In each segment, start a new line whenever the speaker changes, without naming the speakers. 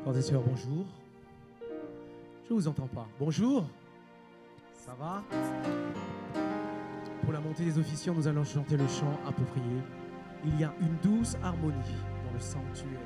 Frères et sœurs, bonjour. Je ne vous entends pas. Bonjour. Ça va? Pour la montée des officiants, nous allons chanter le chant approprié. Il y a une douce harmonie dans le sanctuaire.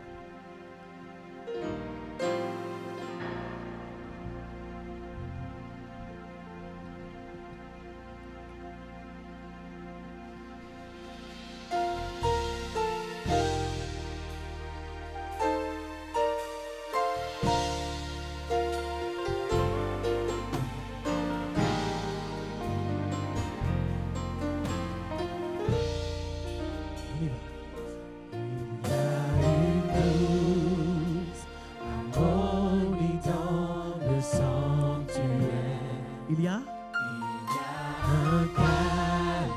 Il y a
un calme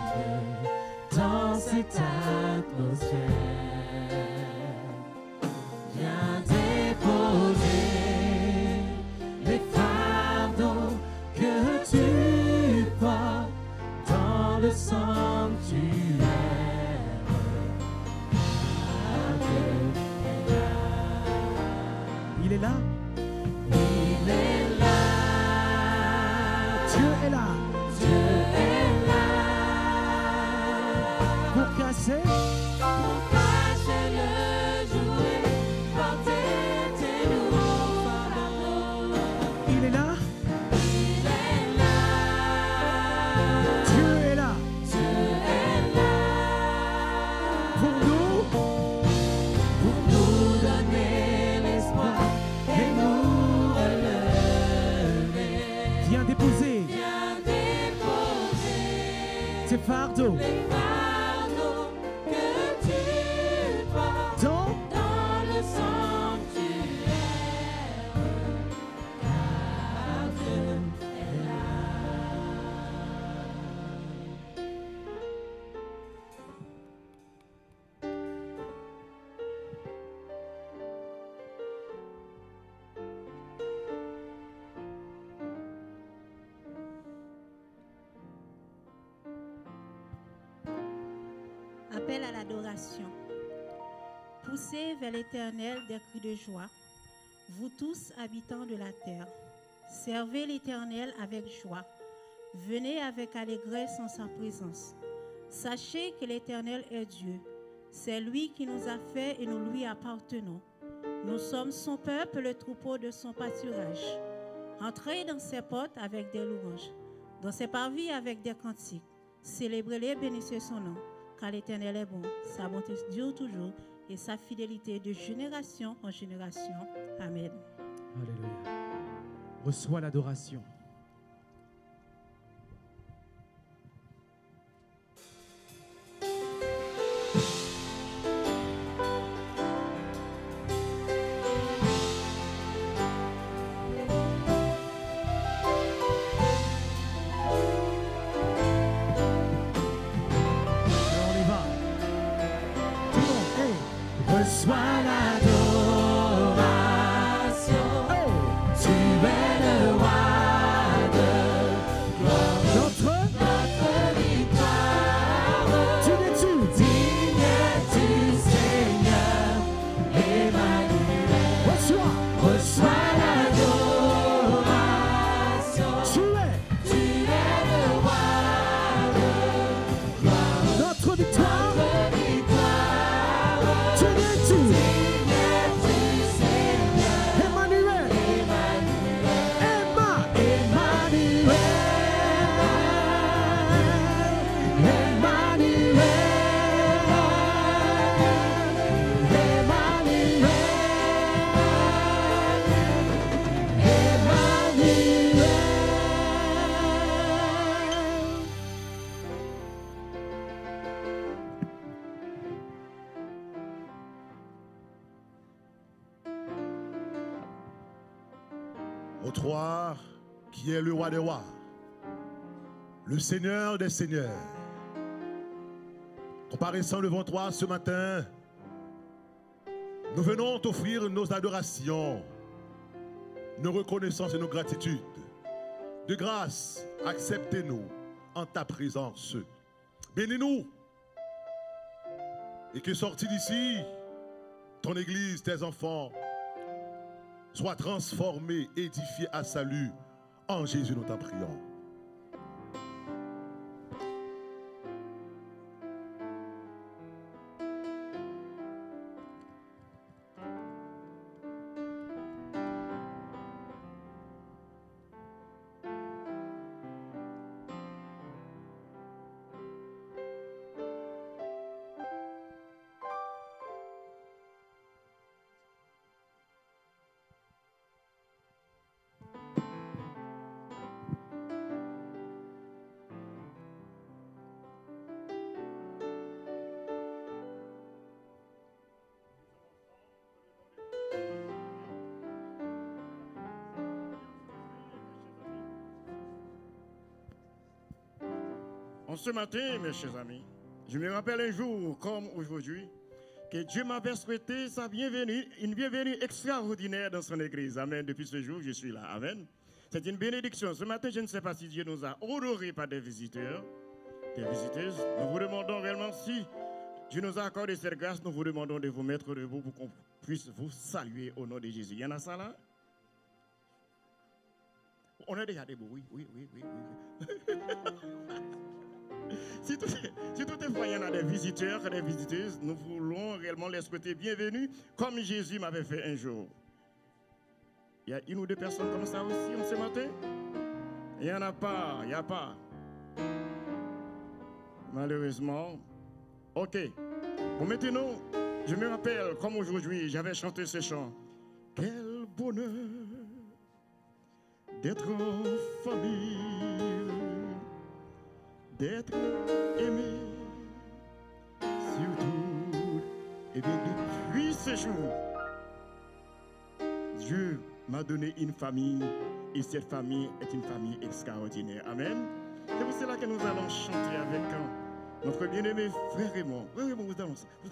dans cette atmosphère. Viens déposer les fardeaux que tu portes dans le sanctuaire.
Il est là.
Il est là.
Dieu est là.
Dieu est là.
Pour casser
le jouet, porter tes nouveaux fardeaux.
il est là.
Il est là.
Dieu est là.
Dieu est là.
Pour
nous donner l'espoir et nous relever.
viens déposer
Viens déposer
ces fardeaux
les fardeaux que tu portes dans le sanctuaire. Car Dieu est là.
Appel à l'adoration. Poussez vers l'Éternel des cris de joie, vous tous habitants de la terre. Servez l'Éternel avec joie. Venez avec allégresse en sa présence. Sachez que l'Éternel est Dieu. C'est lui qui nous a fait et nous lui appartenons. Nous sommes son peuple, le troupeau de son pâturage. Entrez dans ses portes avec des louanges, dans ses parvis avec des cantiques. Célébrez-les, bénissez son nom. Car l'Éternel est bon, sa bonté dure toujours et sa fidélité de génération en génération. Amen.
Alléluia. Reçois l'adoration. Alors on y va. Tout le monde, hey.
Reçois l'adoration.
Hey.
Tu es le roi de gloire.
Notre
Victoire.
tu es-tu?
Digne es-tu, Seigneur Emmanuel.
Reçois.
Reçois l'adoration.
Tu es
Tu es le roi de gloire.
notre victoire.
Victoire.
Tu es-tu?
Digne es-tu, Seigneur
Emmanuel. Emma.
Emmanuel.
Au toi qui est le roi des rois, le Seigneur des seigneurs, comparaissant devant toi ce matin, nous venons t'offrir nos adorations, nos reconnaissances et nos gratitudes. De grâce, acceptez-nous en ta présence. Bénis-nous et que sortis d'ici, ton église, tes enfants, soient transformés, édifiés à salut. En Jésus, nous t'en prions.
En ce matin, mes chers amis, je me rappelle un jour comme aujourd'hui que Dieu m'avait souhaité sa bienvenue, une bienvenue extraordinaire dans son église. Amen. Depuis ce jour, je suis là. Amen. C'est une bénédiction. Ce matin, je ne sais pas si Dieu nous a honorés par des visiteurs, des visiteuses. Nous vous demandons réellement si Dieu nous a accordé cette grâce. Nous vous demandons de vous mettre debout pour qu'on puisse vous saluer au nom de Jésus. Il y en a ça là? On est déjà debout. Oui. Si toutefois il y en a des visiteurs, des visiteuses, nous voulons réellement les souhaiter bienvenue comme Jésus m'avait fait un jour. Il y a une ou deux personnes comme ça aussi ce matin? Il n'y en a pas, il n'y a pas. Malheureusement. Ok. Bon, maintenant, je me rappelle comme aujourd'hui, j'avais chanté ce chant. Quel bonheur d'être en famille, d'être aimé, surtout, et bien depuis ce jour, Dieu m'a donné une famille, et cette famille est une famille extraordinaire. Amen. C'est pour cela que nous allons chanter avec notre bien-aimé frère Raymond. Vraiment, vous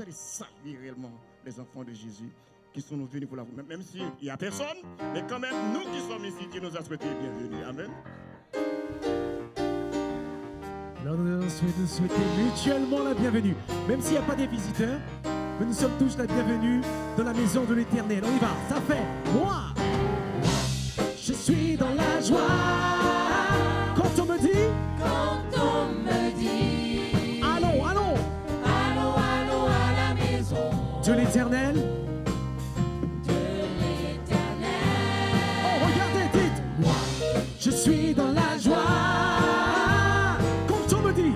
allez saluer réellement les enfants de Jésus qui sont venus pour la vous. Même s'il n'y a personne, mais quand même, nous qui sommes ici, Dieu nous a souhaité bienvenue. Amen.
Alors nous allons souhaiter mutuellement la bienvenue. Même s'il n'y a pas des visiteurs, mais nous sommes tous la bienvenue dans la maison de l'Éternel. On y va, ça fait moi. Je suis dans la joie. Quand on me dit, allons
à la maison
de l'Éternel. Oh, regardez, dites, moi, je suis dans la joie. Quand on me dit,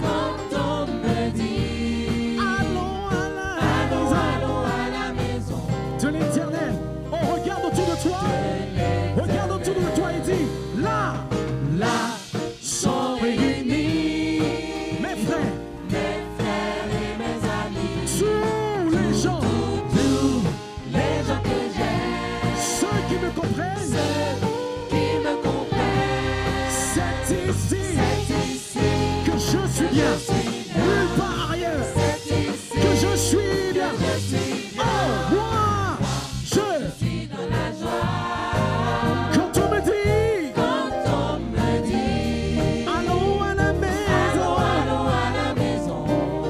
allons à la maison de l'Éternel. Oh, regarde autour de toi. Regarde autour de toi et dis, là sont réunis mes frères
et mes amis,
tous les gens
que j'aime,
ceux qui me comprennent, c'est ici que je suis bien, nulle part ailleurs que je suis bien. Oh, moi je suis dans la joie. Quand on me dit, allons à la maison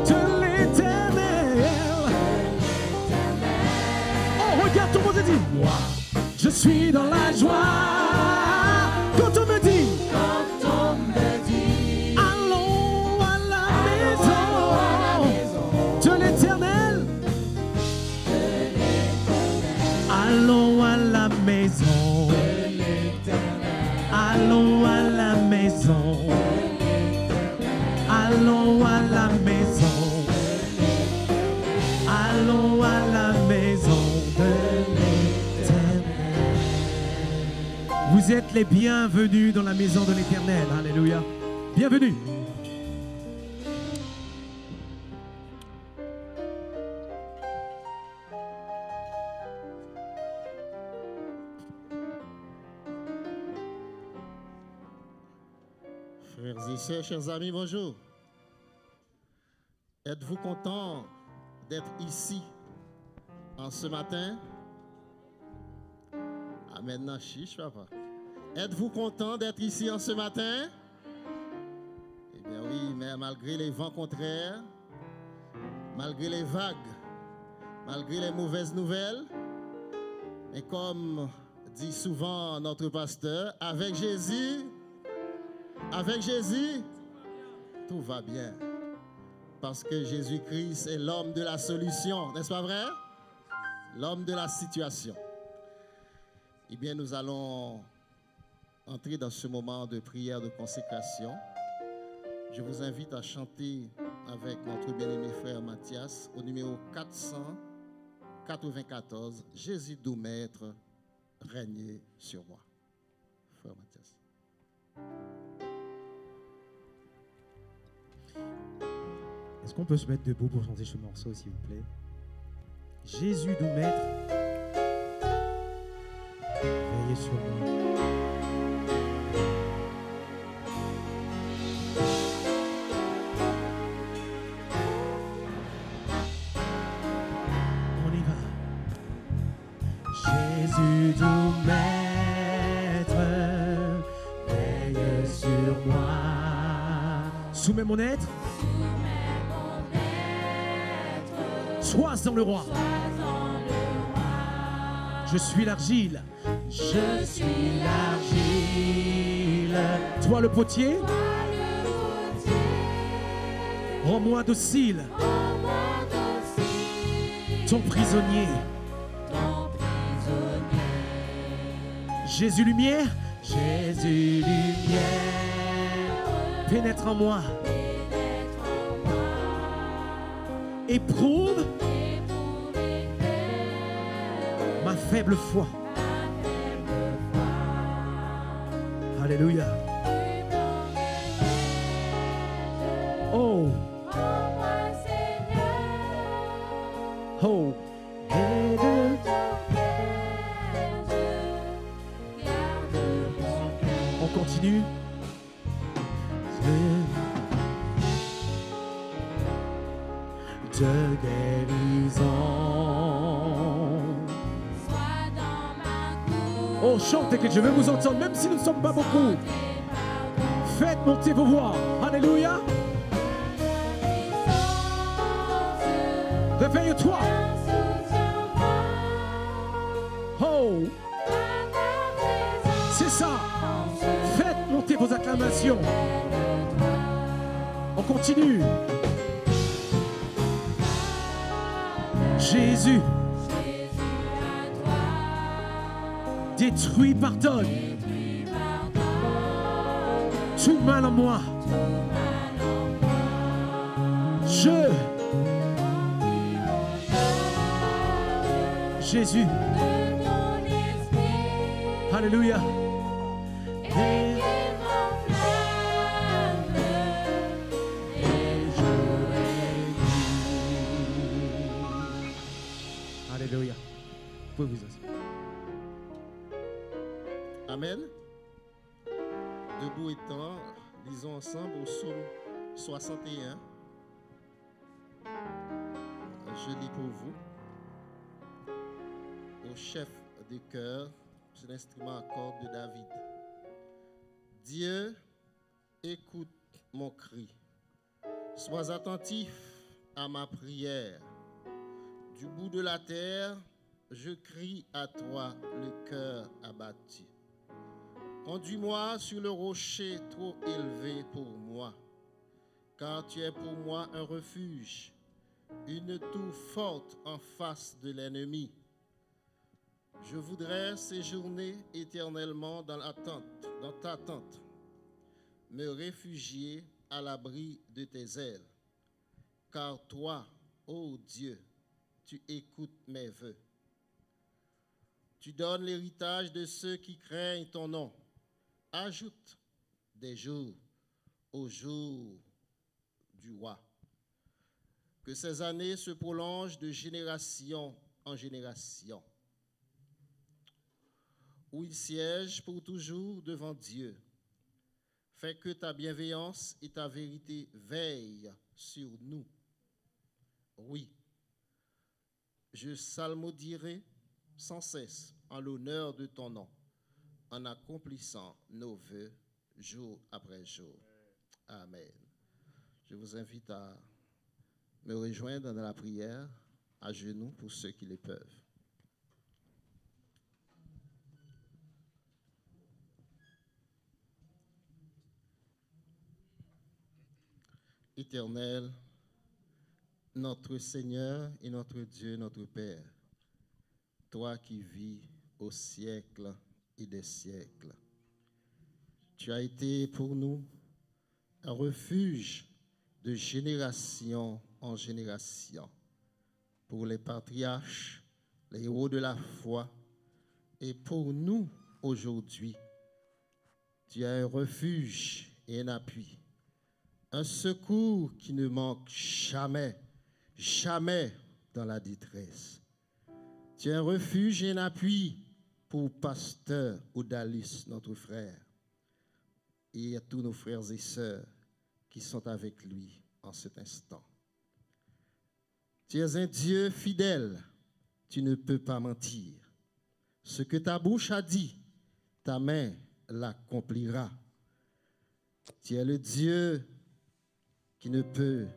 de l'Éternel. Oh, regarde, tout le monde dit, moi je suis dans la joie. Quand on me dit, allons à la maison de l'Éternel. Allons à la maison. Allons à la maison. Allons à la maison. Allons à la maison de l'Éternel. Vous êtes les bienvenus dans la maison de l'Éternel. Alléluia. Bienvenue.
Frères et sœurs, chers amis, bonjour. Êtes-vous contents d'être ici en ce matin? Ah, maintenant, chiche, papa. Êtes-vous contents d'être ici en ce matin? Eh bien oui, mais malgré les vents contraires, malgré les vagues, malgré les mauvaises nouvelles, et comme dit souvent notre pasteur, avec Jésus, tout va bien. Parce que Jésus-Christ est l'homme de la solution, n'est-ce pas vrai? L'homme de la situation. Eh bien, nous allons entrer dans ce moment de prière de consécration. Je vous invite à chanter avec notre bien-aimé frère Mathias au numéro 494, Jésus doux maître, règne sur moi. Frère Mathias.
Est-ce qu'on peut se mettre debout pour chanter ce morceau, s'il vous plaît? Jésus doux maître, veillez sur moi. On y va. Jésus doux maître, veille sur moi. Soumets mon être. Sois dans le roi. Je suis l'argile. Je suis l'argile. Toi le potier. Rends-moi docile. Ton prisonnier. Jésus lumière. Jésus lumière. Pénètre en moi. Éprouve ma faible foi. Alléluia. Oh. Oh. On continue. De guérison. Oh, chantez que je veux vous entendre, même si nous ne sommes pas beaucoup. Faites monter vos voix. Alléluia. Réveille-toi. Oh. C'est ça. Faites monter vos acclamations. On continue. Jésus, détruis, pardonne tout mal en moi. Jésus, alléluia. Alléluia. Vous pouvez vous asseoir.
Amen. Debout étant, lisons ensemble au psaume 61. Je lis pour vous. Au chef de chœur, c'est l'instrument à cordes de David. Dieu, écoute mon cri. Sois attentif à ma prière. Du bout de la terre, je crie à toi, le cœur abattu. Conduis-moi sur le rocher trop élevé pour moi, car tu es pour moi un refuge, une tour forte en face de l'ennemi. Je voudrais séjourner éternellement dans ta tente, me réfugier à l'abri de tes ailes, car toi, ô Dieu, tu écoutes mes vœux. Tu donnes l'héritage de ceux qui craignent ton nom. Ajoute des jours au jour du roi. Que ces années se prolongent de génération en génération, où il siège pour toujours devant Dieu. Fais que ta bienveillance et ta vérité veillent sur nous. Oui, je psalmodierai sans cesse en l'honneur de ton nom, en accomplissant nos vœux jour après jour. Amen. Je vous invite à me rejoindre dans la prière à genoux pour ceux qui le peuvent. éternel, notre Seigneur et notre Dieu, notre Père, toi qui vis au siècle et des siècles, tu as été pour nous un refuge de génération en génération pour les patriarches, les héros de la foi, et pour nous aujourd'hui. Tu as un refuge et un appui, un secours qui ne manque jamais, jamais dans la détresse. Tu es un refuge et un appui pour Pasteur Odalis, notre frère, et à tous nos frères et sœurs qui sont avec lui en cet instant. Tu es un Dieu fidèle, tu ne peux pas mentir. Ce que ta bouche a dit, ta main l'accomplira. Tu es le Dieu qui ne peut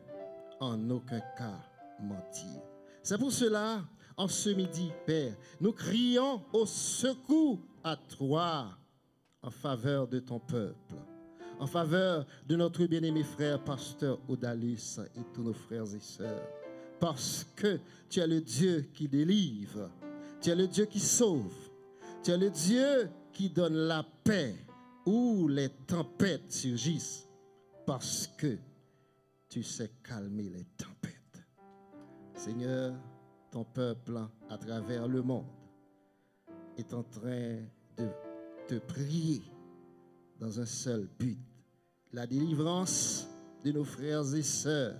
en aucun cas mentir. C'est pour cela, en ce midi, Père, nous crions au secours à toi en faveur de ton peuple, en faveur de notre bien-aimé frère Pasteur Odalis et tous nos frères et sœurs, parce que tu es le Dieu qui délivre, tu es le Dieu qui sauve, tu es le Dieu qui donne la paix où les tempêtes surgissent, parce que tu sais calmer les tempêtes. Seigneur, ton peuple à travers le monde est en train de te prier dans un seul but, la délivrance de nos frères et sœurs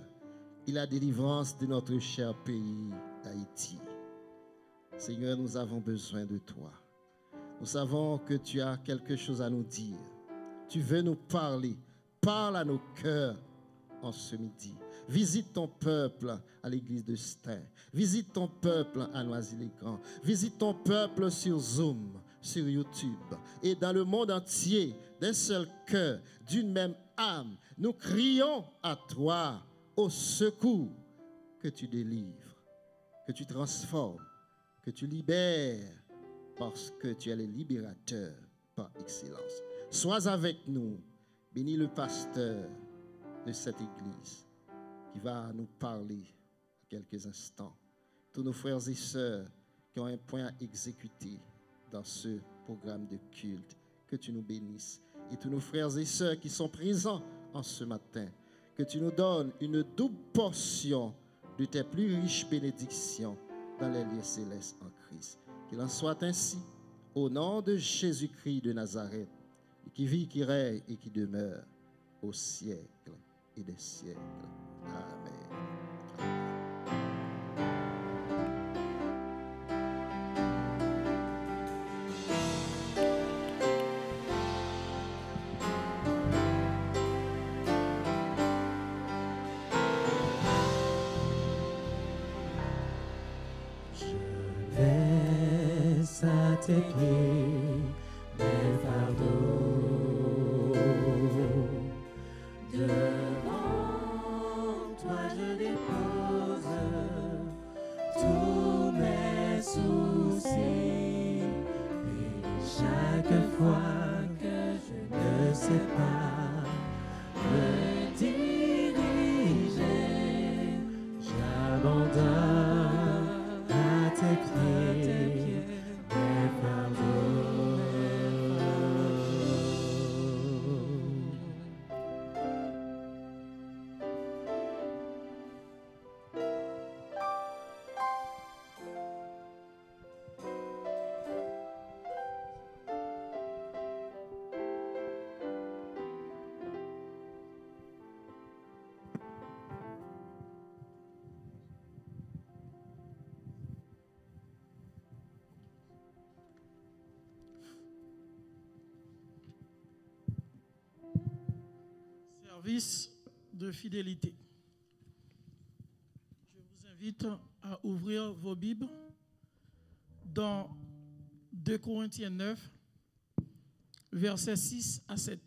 et la délivrance de notre cher pays Haïti. Seigneur, nous avons besoin de toi. Nous savons que tu as quelque chose à nous dire. Tu veux nous parler. Parle à nos cœurs en ce midi. Visite ton peuple à l'église de Stein. Visite ton peuple à Noisy-le-Grand. Visite ton peuple sur Zoom, sur YouTube et dans le monde entier, d'un seul cœur, d'une même âme. Nous crions à toi au secours, que tu délivres, que tu transformes, que tu libères, parce que tu es le libérateur par excellence. Sois avec nous. Bénis le pasteur de cette église qui va nous parler à quelques instants. Tous nos frères et sœurs qui ont un point à exécuter dans ce programme de culte, que tu nous bénisses. Et tous nos frères et sœurs qui sont présents en ce matin, que tu nous donnes une double portion de tes plus riches bénédictions dans les lieux célestes en Christ. Qu'il en soit ainsi, au nom de Jésus-Christ de Nazareth, qui vit, qui règne et qui demeure au siècle et des siècles. Amen.
Laisse à tes pieds mes fardeaux. Devant toi je dépose tous mes soucis. Et chaque fois que je ne sais pas me diriger, j'abandonne à tes pieds mes fardeaux.
Service de fidélité. Je vous invite à ouvrir vos Bibles dans 2 Corinthiens 9, versets 6 à 7.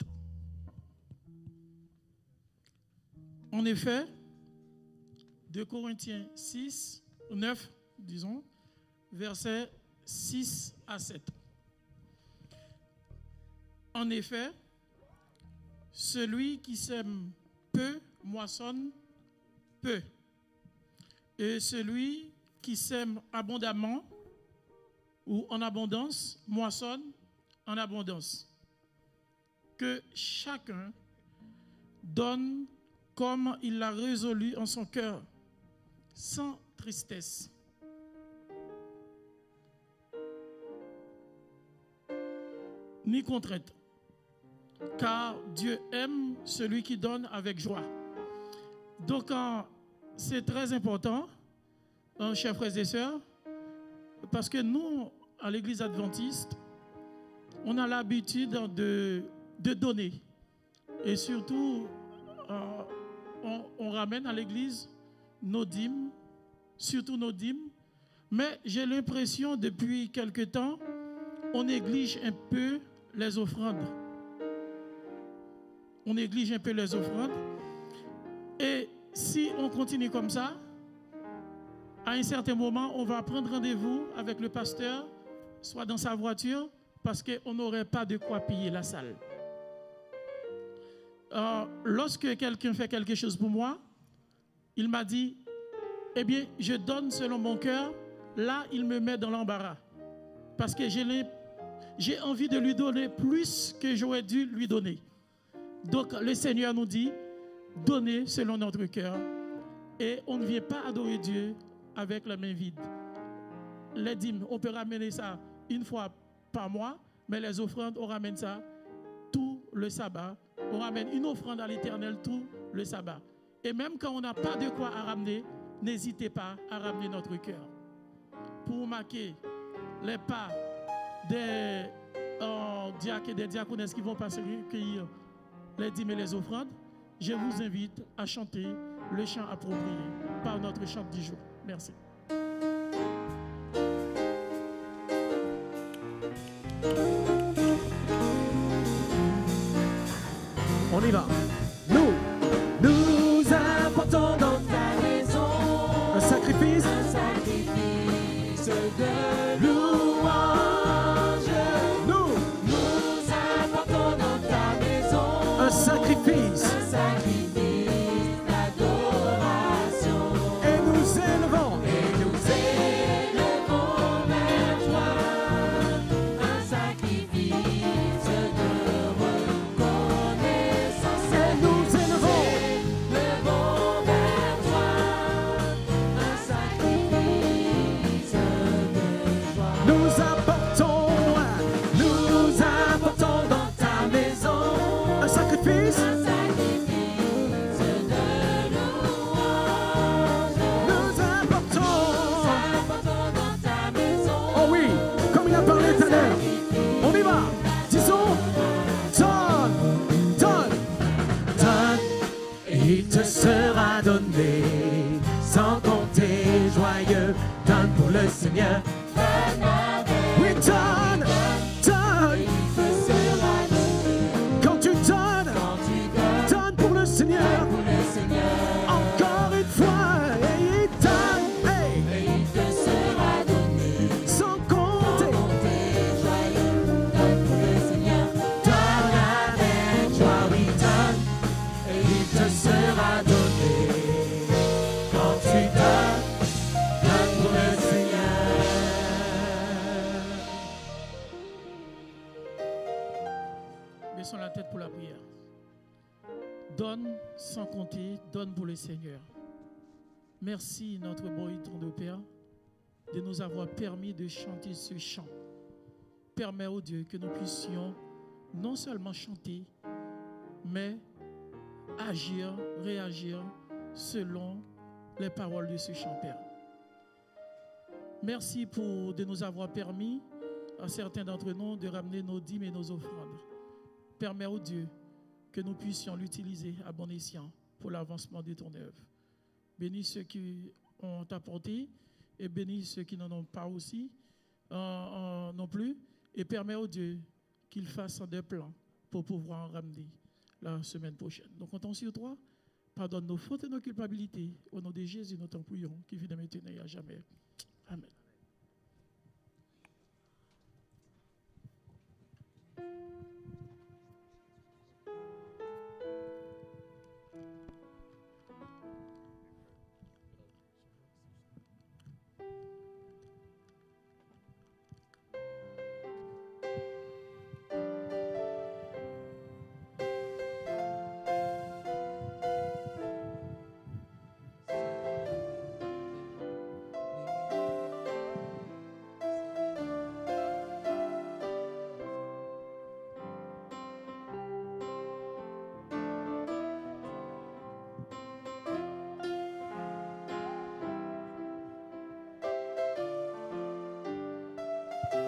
En effet, 2 Corinthiens 9, disons, versets 6 à 7. En effet, celui qui sème peu moissonne peu. Et celui qui sème abondamment ou en abondance, moissonne en abondance. Que chacun donne comme il l'a résolu en son cœur, sans tristesse. Ni contrainte. Car Dieu aime celui qui donne avec joie. Donc, c'est très important, chers frères et sœurs, parce que nous, à l'Église adventiste, on a l'habitude de donner. Et surtout, on ramène à l'Église nos dîmes, surtout nos dîmes. Mais j'ai l'impression, depuis quelque temps, on néglige un peu les offrandes. On néglige un peu les offrandes. Et si on continue comme ça, à un certain moment, on va prendre rendez-vous avec le pasteur, soit dans sa voiture, parce qu'on n'aurait pas de quoi payer la salle. Lorsque quelqu'un fait quelque chose pour moi, il m'a dit, eh bien, je donne selon mon cœur. Là, il me met dans l'embarras. Parce que j'ai envie de lui donner plus que j'aurais dû lui donner. Donc, le Seigneur nous dit, donnez selon notre cœur. Et on ne vient pas adorer Dieu avec la main vide. Les dîmes, on peut ramener ça une fois par mois, mais les offrandes, on ramène ça tout le sabbat. On ramène une offrande à l'Éternel tout le sabbat. Et même quand on n'a pas de quoi à ramener, n'hésitez pas à ramener notre cœur. Pour marquer les pas des diacres et des diaconesses qui vont passer recueillir les dîmes et les offrandes, je vous invite à chanter le chant approprié par notre chant du jour. Merci.
On y va. Nous apportons dans ta maison un sacrifice de louange. Nous apportons dans ta maison un sacrifice d'adoration. Et nous élevons vers toi un sacrifice de reconnaissance. Et nous élevons vers toi un sacrifice de joie. Nous apportons dans ta maison un sacrifice de louange. Nous apportons dans ta maison. Oh oui, comme il a parlé tout à l'heure. On y va. Disons, donne, et il te sera donné. Sans compter joyeux, donne pour le Seigneur. Oui, donne. Quand tu donnes, donne pour le Seigneur. Encore une fois, et il donne, et il te sera donné. Sans compter, donne pour le Seigneur. Donne avec joie, oui, donne, et il te sera donné. Quand tu donne pour le Seigneur.
Baissons la tête pour la prière. Donne sans compter, donne pour le Seigneur. Merci, notre bon et tendre Père, de nous avoir permis de chanter ce chant. Permets, ô Dieu, que nous puissions non seulement chanter, mais agir, réagir selon les paroles de ce chant, Père. Merci de nous avoir permis, à certains d'entre nous, de ramener nos dîmes et nos offrandes. Permets, ô Dieu, que nous puissions l'utiliser à bon escient pour l'avancement de ton œuvre. Bénis ceux qui ont apporté et bénis ceux qui n'en ont pas aussi non plus. Et permets, ô Dieu, qu'ils fassent des plans pour pouvoir en ramener la semaine prochaine. Nous comptons sur toi. Pardonne nos fautes et nos culpabilités. Au nom de Jésus, nous t'en prions, qui vit de maintenant et à jamais. Amen.
Bonjour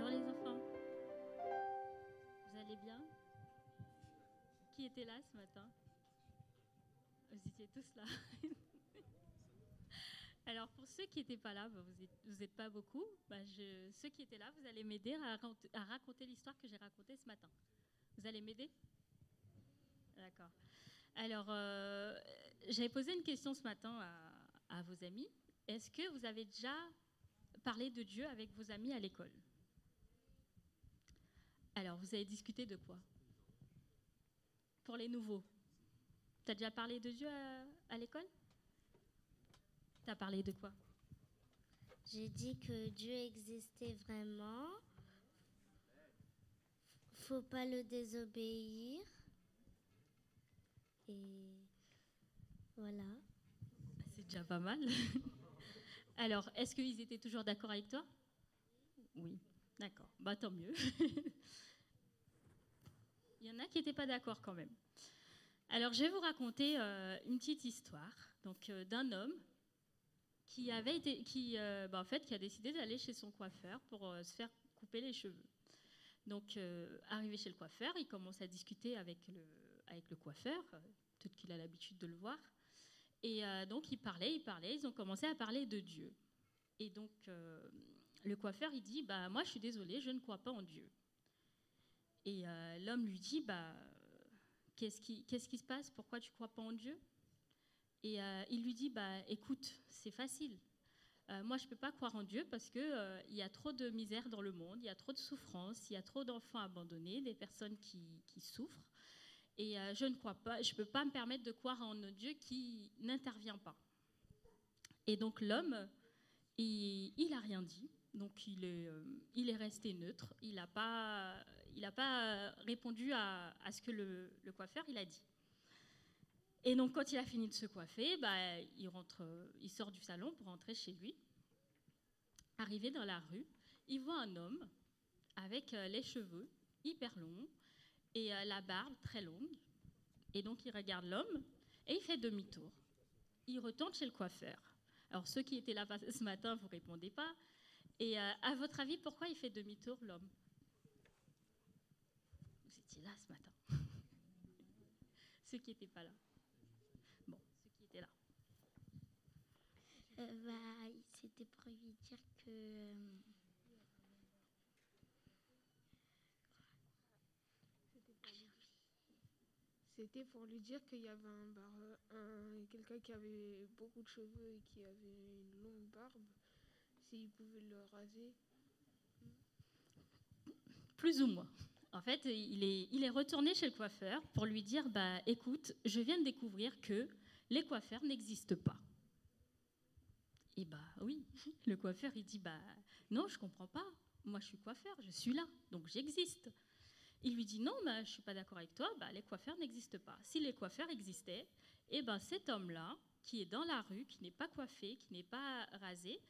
les enfants. Vous allez bien? Qui était là ce matin? Vous étiez tous là. Alors pour ceux qui n'étaient pas là, vous n'êtes pas beaucoup. Ceux qui étaient là, vous allez m'aider à raconter l'histoire que j'ai racontée ce matin. Vous allez m'aider? D'accord. Alors j'avais posé une question ce matin à vos amis. Est-ce que vous avez déjà parlé de Dieu avec vos amis à l'école? Alors, vous avez discuté de quoi? Pour les nouveaux. Tu as déjà parlé de Dieu à l'école? Tu as parlé de quoi?
J'ai dit que Dieu existait vraiment. Faut pas le désobéir. Et voilà.
C'est déjà pas mal. Alors, est-ce qu'ils étaient toujours d'accord avec toi? Oui, d'accord. Bah, tant mieux. Il y en a qui n'étaient pas d'accord quand même. Alors, je vais vous raconter une petite histoire d'un homme qui a décidé d'aller chez son coiffeur pour se faire couper les cheveux. Donc, arrivé chez le coiffeur, il commence à discuter avec le coiffeur. Peut-être qu'il a l'habitude de le voir. Et donc, ils parlaient, ils ont commencé à parler de Dieu. Et donc, le coiffeur, il dit, moi, je suis désolé, je ne crois pas en Dieu. Et l'homme lui dit, qu'est-ce qui se passe? Pourquoi tu ne crois pas en Dieu? Et il lui dit, écoute, c'est facile. Moi, je ne peux pas croire en Dieu parce qu'il y a trop de misère dans le monde, il y a trop de souffrance, il y a trop d'enfants abandonnés, des personnes qui souffrent. Et je ne crois pas, je ne peux pas me permettre de croire en un Dieu qui n'intervient pas. Et donc l'homme, il n'a rien dit. Donc il est resté neutre. Il n'a pas répondu à ce que le coiffeur il a dit. Et donc quand il a fini de se coiffer, il sort du salon pour rentrer chez lui. Arrivé dans la rue, il voit un homme avec les cheveux hyper longs et la barbe très longue. Et donc il regarde l'homme et il fait demi-tour. Il retourne chez le coiffeur. Alors ceux qui étaient là ce matin, vous ne répondez pas. Et à votre avis, pourquoi il fait demi-tour, l'homme? Vous étiez là ce matin. Ceux qui n'étaient pas là. Bon, ceux qui étaient là.
C'était pour lui dire que...
C'était pour lui dire qu'il y avait quelqu'un qui avait beaucoup de cheveux et qui avait une longue barbe, s'il pouvait le raser.
Plus ou moins. En fait, il est retourné chez le coiffeur pour lui dire, écoute, je viens de découvrir que les coiffeurs n'existent pas. Et oui, le coiffeur, il dit, non, je comprends pas. Moi, je suis coiffeur, je suis là, donc j'existe. Il lui dit, non, je ne suis pas d'accord avec toi, les coiffeurs n'existent pas. Si les coiffeurs existaient, cet homme-là, qui est dans la rue, qui n'est pas coiffé, qui n'est pas rasé,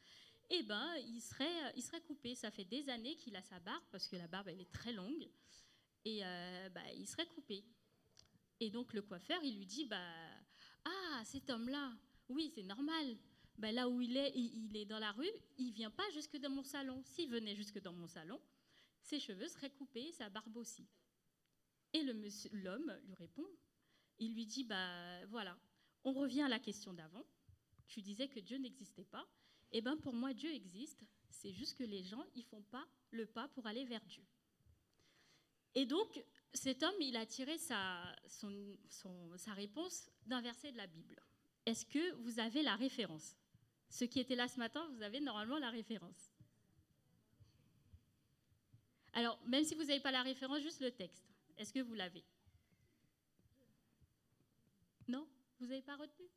il serait coupé. Ça fait des années qu'il a sa barbe, parce que la barbe, elle est très longue, et il serait coupé. Et donc, le coiffeur, il lui dit, cet homme-là, oui, c'est normal. Là où il est dans la rue, il ne vient pas jusque dans mon salon. S'il venait jusque dans mon salon, ses cheveux seraient coupés, sa barbe aussi. Et l'homme lui répond, il lui dit, voilà, on revient à la question d'avant. Tu disais que Dieu n'existait pas. Pour moi, Dieu existe. C'est juste que les gens, ils ne font pas le pas pour aller vers Dieu. Et donc, cet homme, il a tiré sa réponse d'un verset de la Bible. Est-ce que vous avez la référence? Ceux qui étaient là ce matin, vous avez normalement la référence. Alors, même si vous n'avez pas la référence, juste le texte. Est-ce que vous l'avez? Non? Vous n'avez pas retenu?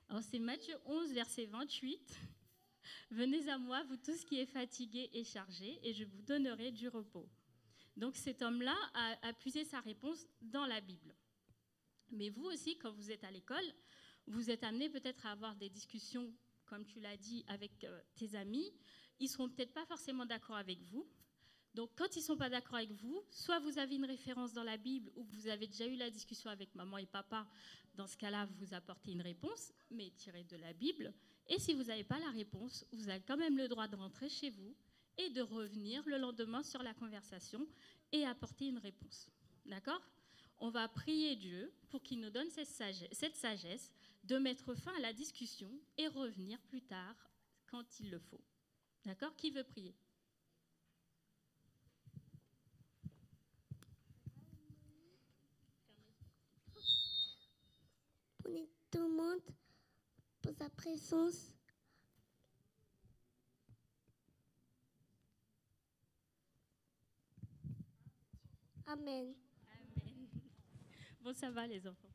Alors, c'est Matthieu 11, verset 28. « Venez à moi, vous tous qui êtes fatigués et chargés, et je vous donnerai du repos. » Donc, cet homme-là a puisé sa réponse dans la Bible. Mais vous aussi, quand vous êtes à l'école, vous êtes amené peut-être à avoir des discussions, comme tu l'as dit, avec tes amis. Ils ne seront peut-être pas forcément d'accord avec vous. Donc, quand ils ne sont pas d'accord avec vous, soit vous avez une référence dans la Bible ou vous avez déjà eu la discussion avec maman et papa. Dans ce cas-là, vous apportez une réponse, mais tirée de la Bible. Et si vous n'avez pas la réponse, vous avez quand même le droit de rentrer chez vous et de revenir le lendemain sur la conversation et apporter une réponse. D'accord ? On va prier Dieu pour qu'il nous donne cette sagesse de mettre fin à la discussion et revenir plus tard quand il le faut. D'accord ? Qui veut prier ?
Prenez tout le monde pour sa présence. Amen.
Amen. Bon, ça va les enfants.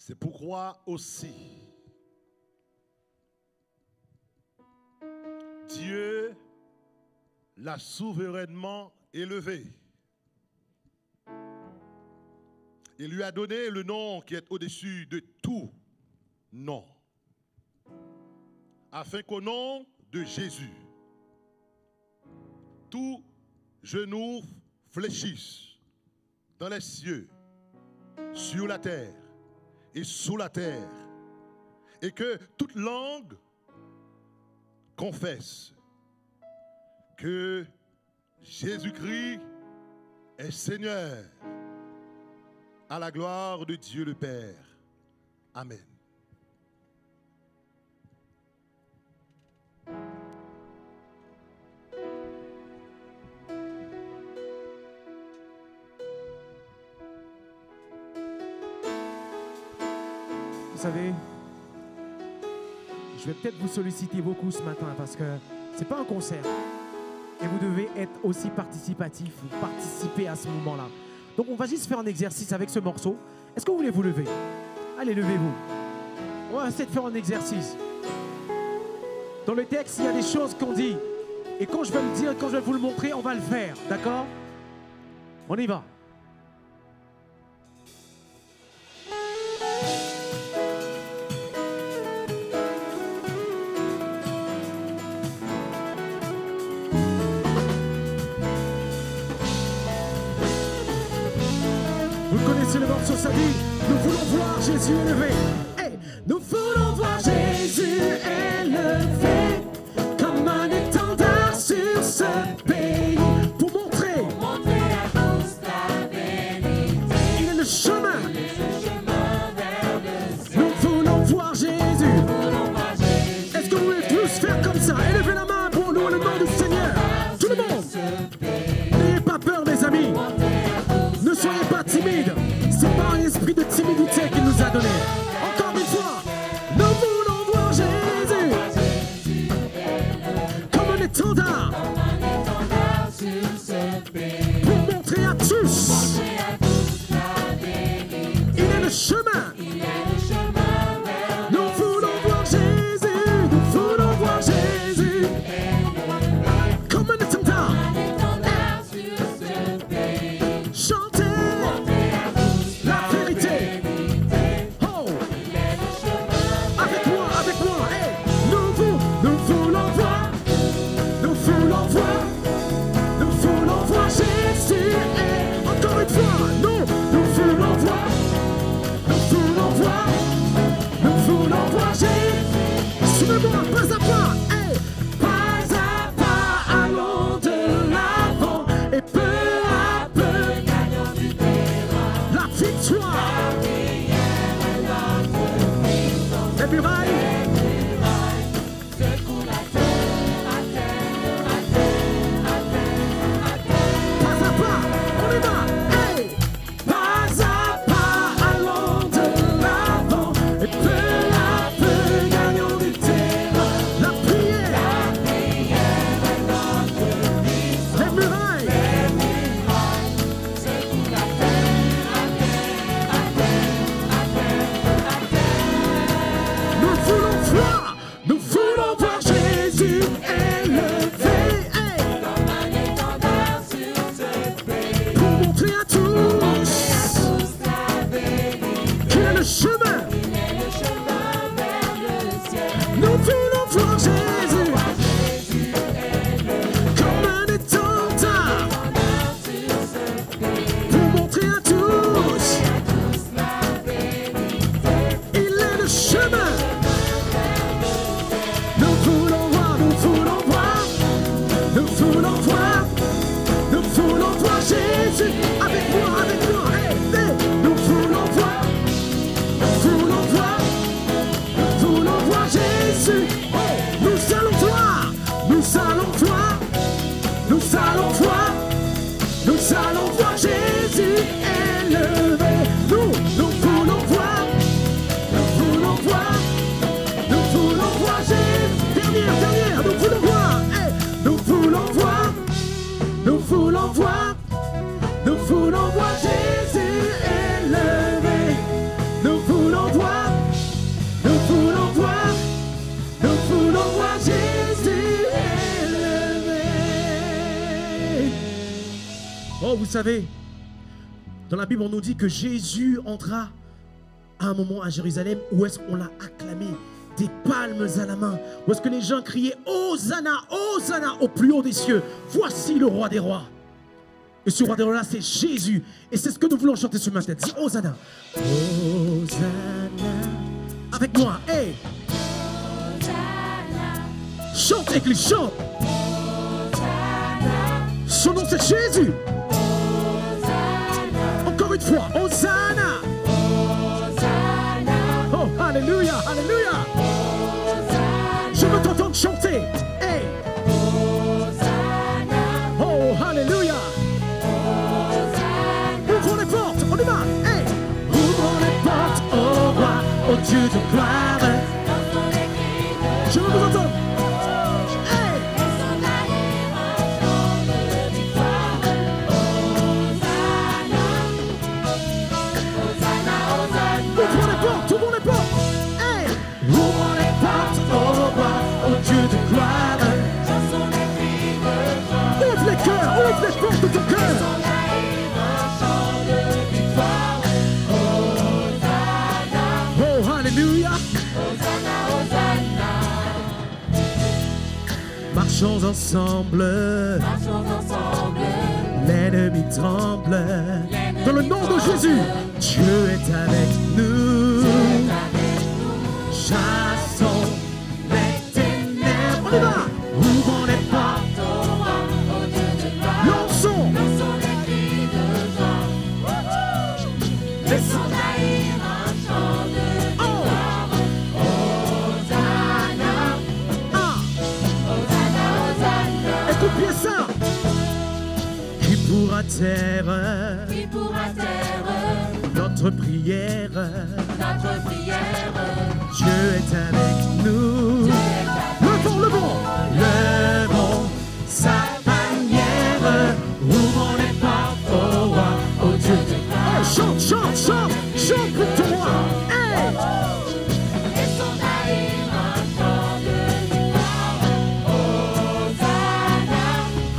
C'est pourquoi aussi Dieu l'a souverainement élevé. Il lui a donné le nom qui est au-dessus de tout nom, afin qu'au nom de Jésus, tout genou fléchisse dans les cieux, sur la terre et sous la terre, et que toute langue confesse que Jésus-Christ est Seigneur, à la gloire de Dieu le Père. Amen.
Vous savez, je vais peut-être vous solliciter beaucoup ce matin parce que c'est pas un concert. Et vous devez être aussi participatif, vous participez à ce moment-là. Donc on va juste faire un exercice avec ce morceau. Est-ce que vous voulez vous lever? Allez, levez-vous. On va essayer de faire un exercice. Dans le texte, il y a des choses qu'on dit. Et quand je vais le dire, quand je vais vous le montrer, on va le faire. D'accord? On y va. Le morceau, ça dit, nous voulons voir Jésus élevé. Hey, nous voulons voir Jésus élevé comme un étendard sur ce pays pour montrer à tous la vérité. Il est le chemin. Vers le ciel. Nous voulons voir Jésus. Est-ce que vous voulez tous faire comme ça? Élevez la main pour nous, le nom du Seigneur. Tout le monde. N'ayez pas peur, mes amis. Ne soyez pas timides. C'est pas un esprit de timidité qu'il nous a donné. Encore Nous allons voir, nous allons voir, nous allons voir Jésus élevé. Nous voulons voir, nous voulons voir, nous voulons voir Jésus. Dernière, nous voulons voir, hey, nous voulons voir, nous voulons voir, nous voulons voir Jésus élevé. Nous voulons voir, nous voulons voir, nous voulons voir Jésus élevé. Oh, vous savez, dans la Bible, on nous dit que Jésus entra à un moment à Jérusalem où est-ce qu'on l'a acclamé, des palmes à la main, où est-ce que les gens criaient Hosanna, Hosanna au plus haut des cieux. Voici le roi des rois. Et ce roi des rois là, c'est Jésus. Et c'est ce que nous voulons chanter ce matin. Dis Hosanna. Hosanna. Avec moi, hey. Chante, Église, chante. Son nom c'est Jésus. Encore une fois, Hosanna. Oh, alléluia, alléluia. Je veux t'entendre chanter. Hey. Oh, alléluia. Ouvrons les portes, on y va. Hey. Ouvrons les portes au roi, au Dieu de gloire. Je veux vous entendre. Marchons ensemble, l'ennemi tremble. Dans le nom de Jésus, Dieu est avec nous. Chassons les ténèbres. On y va. Ouvrons les portes au roi, au Dieu de gloire. Lançons les cris de joie. Laissons jaillir un chant de victoire. Hosanna. Hosanna, Hosanna. Écoute bien ça. Qui pourra taire notre prière? Notre prière. Dieu est avec nous. Levons sa bannière. Ouvrons les portes au roi, au Dieu de gloire. Oh, chante, chante, chante, chante pour ton roi. Hey. Laissons jaillir un chant de victoire. Hosanna.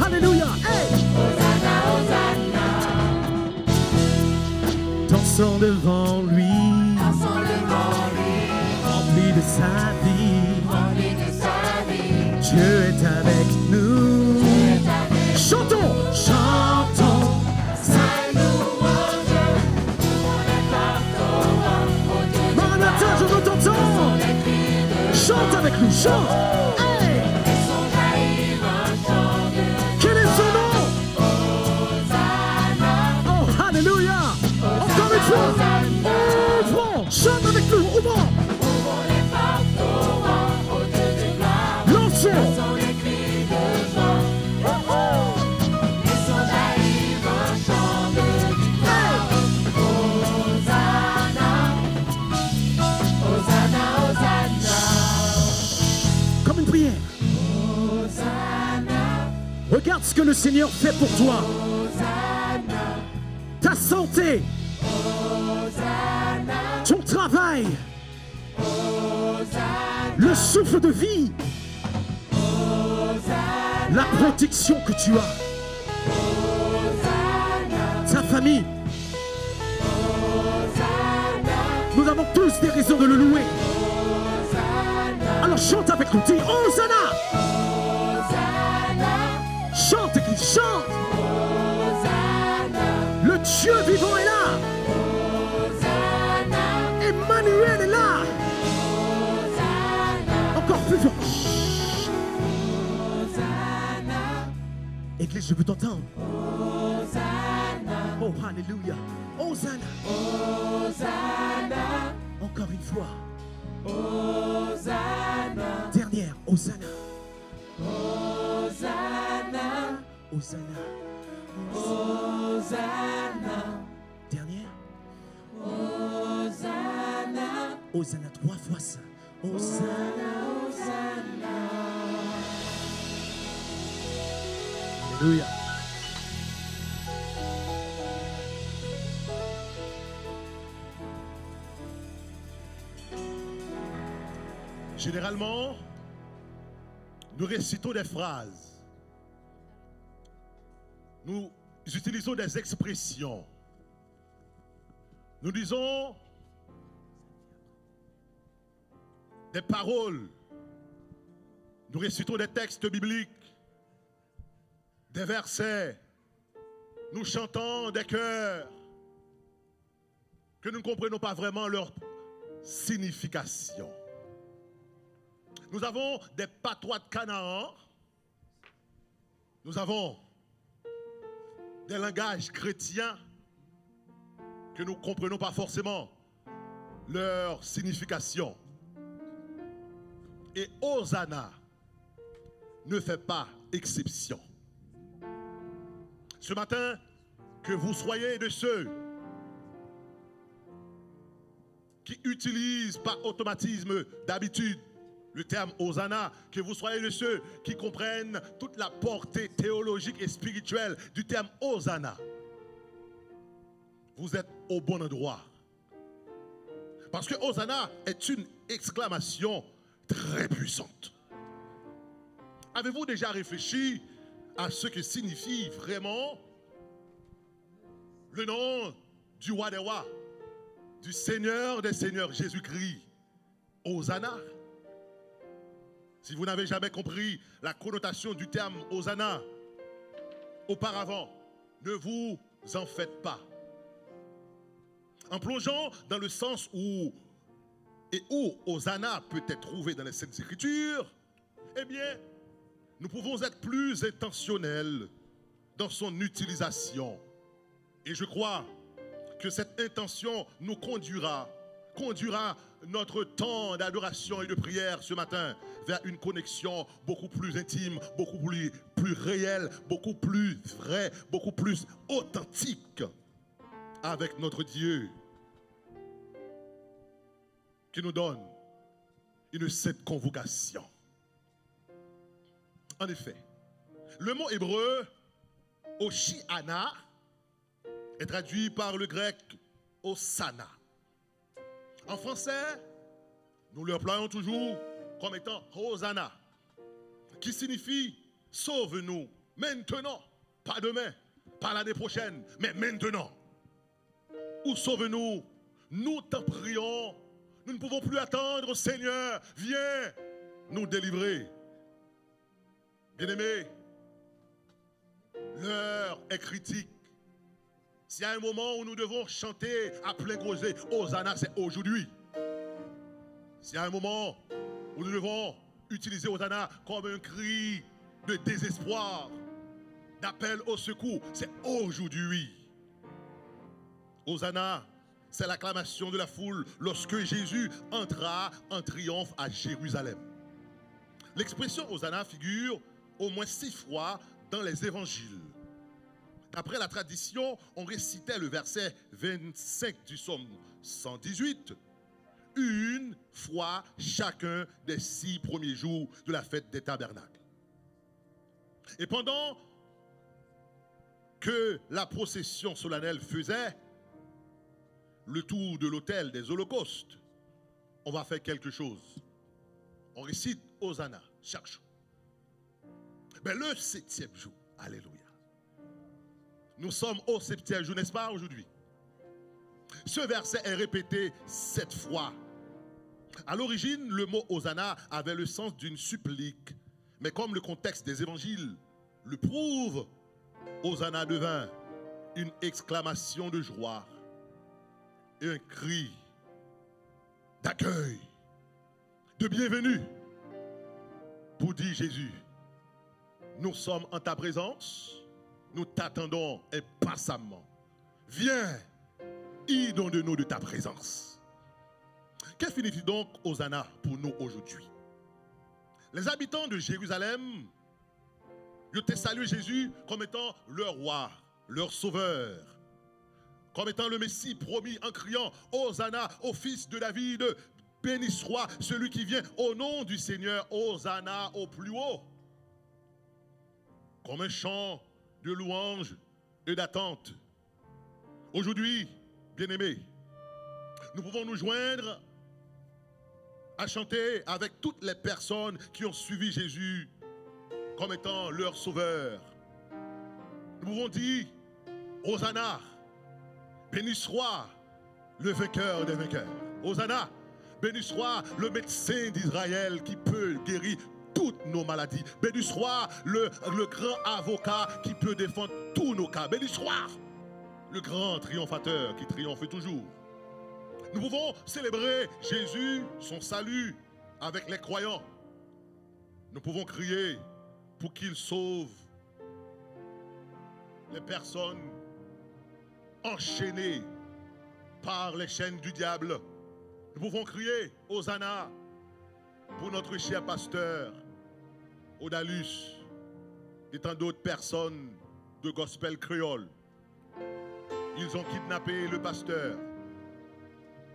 Alléluia. Hey. Hosanna, Hosanna. Dansons devant lui. Rempli de sa vie. Dieu est avec nous. Chantons, chantons sa louange. Maranatha, je veux t'entendre. Chante avec nous, chante. Hey. Quel est son nom? Oh, alléluia. Encore une fois. Ouvrons, chante avec nous, ouvrons. Comme une prière. Regarde ce que le Seigneur fait pour toi. Ta santé. Ton travail. Le souffle de vie. La protection que tu as. Ta famille. Nous avons tous des raisons de le louer. Alors chante avec nous, dis Hosanna. Chante, Église, chante. Le Dieu vivant est là. Emmanuel est là. Encore plus fort. Église, je veux t'entendre. Oh, alléluia. Hosanna. Encore une fois. Dernière, Hosanna. Hosanna.
Hosanna.
Dernière.
Hosanna.
Hosanna, 3 fois ça. Hosanna.
Hosanna.
Alléluia.
Généralement, nous récitons des phrases. Nous utilisons des expressions. Nous disons des paroles. Nous récitons des textes bibliques, des versets. Nous chantons des chœurs que nous ne comprenons pas vraiment leur signification. Nous avons des patois de Canaan. Nous avons des langages chrétiens que nous ne comprenons pas forcément leur signification. Et Hosanna ne fait pas exception. Ce matin, que vous soyez de ceux qui utilisent par automatisme d'habitude le terme Hosanna, que vous soyez de ceux qui comprennent toute la portée théologique et spirituelle du terme Hosanna, vous êtes au bon endroit. Parce que Hosanna est une exclamation très puissante. Avez-vous déjà réfléchi à ce que signifie vraiment le nom du roi des rois, du Seigneur des seigneurs, Jésus-Christ? Hosanna. Si vous n'avez jamais compris la connotation du terme Hosanna auparavant, ne vous en faites pas. En plongeant dans le sens où Hosanna peut être trouvé dans les Saintes Écritures, eh bien, nous pouvons être plus intentionnels dans son utilisation. Et je crois que cette intention nous conduira notre temps d'adoration et de prière ce matin vers une connexion beaucoup plus intime, beaucoup plus réelle, beaucoup plus vraie, beaucoup plus authentique avec notre Dieu, qui nous donne une sainte convocation. En effet, le mot hébreu Hoshiana est traduit par le grec Hosanna. En français, nous l'employons toujours comme étant Hosanna, qui signifie sauve-nous maintenant, pas demain, pas l'année prochaine, mais maintenant. Ou sauve-nous, nous t'en prions, nous ne pouvons plus attendre, Seigneur, viens nous délivrer. Bien-aimés, l'heure est critique. S'il y a un moment où nous devons chanter à plein gosier, Hosanna, c'est aujourd'hui. S'il y a un moment où nous devons utiliser Hosanna comme un cri de désespoir, d'appel au secours, c'est aujourd'hui. Hosanna, c'est l'acclamation de la foule lorsque Jésus entra en triomphe à Jérusalem. L'expression Hosanna figure au moins 6 fois dans les évangiles. Après la tradition, on récitait le verset 25 du psaume 118, une fois chacun des 6 premiers jours de la fête des tabernacles. Et pendant que la procession solennelle faisait le tour de l'autel des holocaustes, on va faire quelque chose. On récite Hosanna chaque jour. Mais le 7e jour, alléluia. Nous sommes au 7e jour, n'est-ce pas, aujourd'hui? Ce verset est répété 7 fois. À l'origine, le mot Hosanna avait le sens d'une supplique. Mais comme le contexte des évangiles le prouve, Hosanna devint une exclamation de joie et un cri d'accueil, de bienvenue pour dire Jésus, nous sommes en ta présence, nous t'attendons impatiemment. Viens, inonde-nous de ta présence. Que signifie donc Hosanna pour nous aujourd'hui? Les habitants de Jérusalem Ils te saluent Jésus comme étant leur roi, leur sauveur, comme étant le Messie promis en criant Hosanna au fils de David, béni soit celui qui vient au nom du Seigneur, Hosanna au plus haut. Comme un chant de louange et d'attente. Aujourd'hui, bien-aimés, nous pouvons nous joindre à chanter avec toutes les personnes qui ont suivi Jésus comme étant leur sauveur. Nous pouvons dire Hosanna, béni soit le vainqueur des vainqueurs. Hosanna, béni soit le médecin d'Israël qui peut guérir toutes nos maladies. Béni soit le grand avocat qui peut défendre tous nos cas. Béni soit le grand triomphateur qui triomphe toujours. Nous pouvons célébrer Jésus, son salut, avec les croyants. Nous pouvons crier pour qu'il sauve les personnes enchaînées par les chaînes du diable. Nous pouvons crier Hosanna pour notre cher pasteur Odalus et tant d'autres personnes de gospel créole. Ils ont kidnappé le pasteur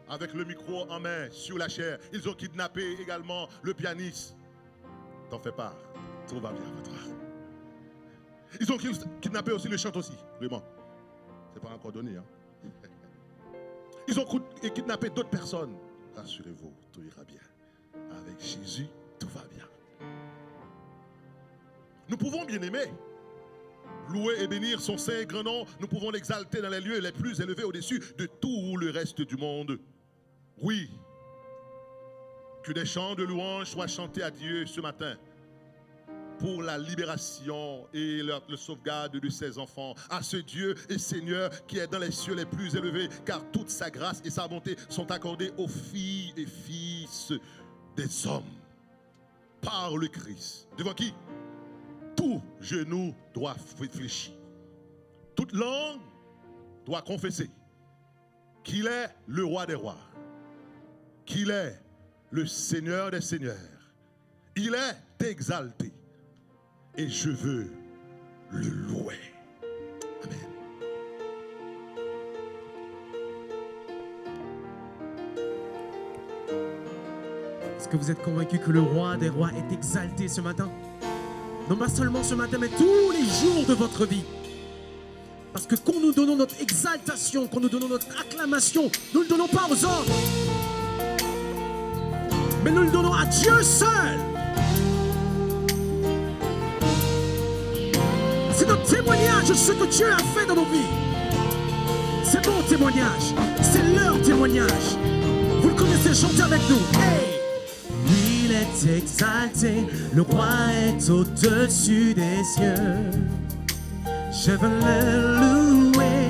avec le micro en main sur la chair. Ils ont kidnappé également le pianiste. T'en fais pas, tout va bien, votre âme. Ils ont kidnappé aussi le chanteur aussi, vraiment. C'est pas encore donné, hein. Ils ont kidnappé d'autres personnes. Rassurez-vous, tout ira bien. Avec Jésus, tout va bien. Nous pouvons, bien aimer, louer et bénir son saint et grand nom. Nous pouvons l'exalter dans les lieux les plus élevés au-dessus de tout le reste du monde. Oui, que des chants de louange soient chantés à Dieu ce matin pour la libération et le sauvegarde de ses enfants. À ce Dieu et Seigneur qui est dans les cieux les plus élevés, car toute sa grâce et sa bonté sont accordées aux filles et fils des hommes par le Christ. Devant qui tout genou doit fléchir. Toute langue doit confesser qu'il est le roi des rois, qu'il est le Seigneur des seigneurs. Il est exalté et je veux le louer. Amen.
Est-ce que vous êtes convaincus que le roi des rois est exalté ce matin? Non pas seulement ce matin, mais tous les jours de votre vie. Parce que quand nous donnons notre exaltation, quand nous donnons notre acclamation, nous ne le donnons pas aux hommes, mais nous le donnons à Dieu seul. C'est notre témoignage de ce que Dieu a fait dans nos vies. C'est mon témoignage, c'est leur témoignage. Vous le connaissez, chantez avec nous. Hey! Il est exalté, le roi est au-dessus des cieux. Je veux le louer,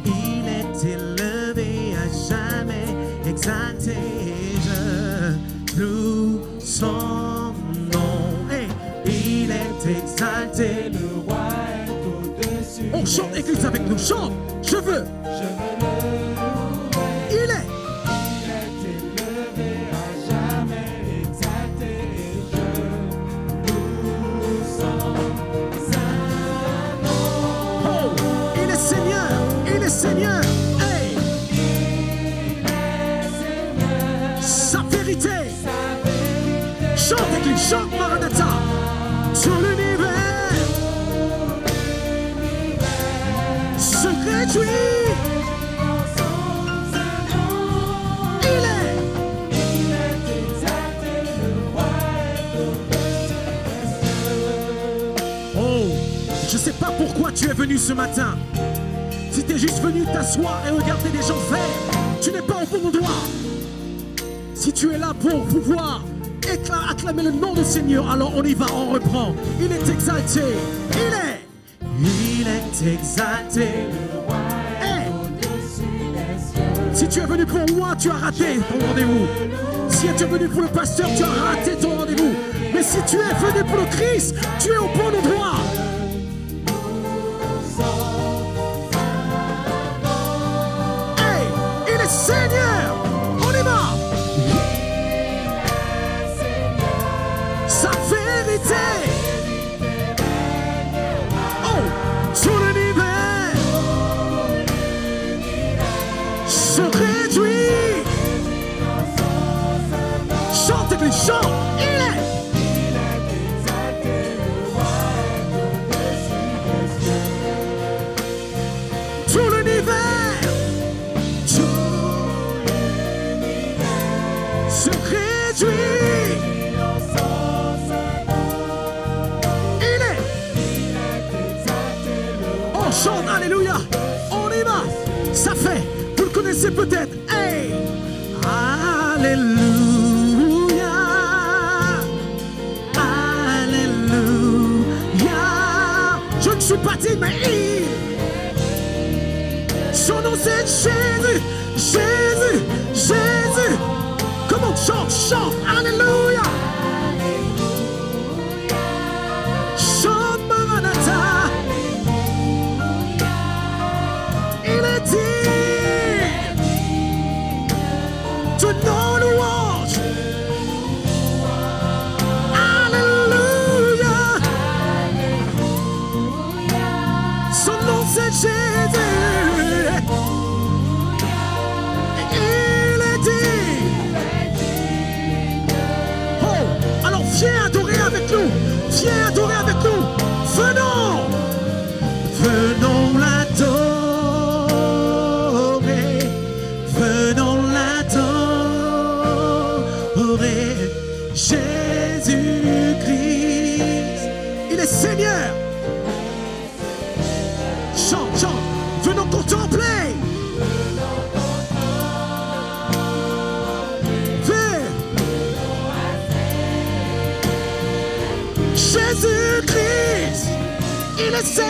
il est élevé à jamais, exalté, je loue son nom. Hey, il est exalté, le roi est au-dessus. On chante église avec nous, chante, je veux le louer. Il est élevé à jamais, exalté, je loue son nom. Oh, il est Seigneur, il est Seigneur. Hey. Il est Seigneur. Sa vérité. Chante église, chante Maranatha. Sur l'univers se réjouit. Il est exalté, le roi est au-dessus. Oh, je ne sais pas pourquoi tu es venu ce matin. Si tu es juste venu t'asseoir et regarder des gens faire, tu n'es pas au bon endroit. Si tu es là pour pouvoir acclamer le nom du Seigneur, alors on y va, on reprend. Il est exalté, il est exalté. Hey. Si tu es venu pour moi, tu as raté ton rendez-vous. Si tu es venu pour le pasteur, tu as raté ton rendez-vous. Mais si tu es venu pour le Christ, tu es au bon endroit. Hey, il est Seigneur. On y va. Sa vérité connaissez peut-être. Hey! Alléluia. Alléluia. Je ne suis pas digne, mais il. Son nom c'est Jésus. Jésus. Jésus. Comment chante, chante. Alléluia. Chante Maranatha. Il est digne de nos louanges. Alléluia. Son nom c'est Jésus. Il est digne. Oh, alors viens adorer avec nous. Viens adorer avec nous. Venons. Venons l'adorer. Venons l'adorer. Jésus-Christ. Il est Seigneur. Chante, chante. Venons contempler. Viens. Jésus-Christ. Il est Seigneur.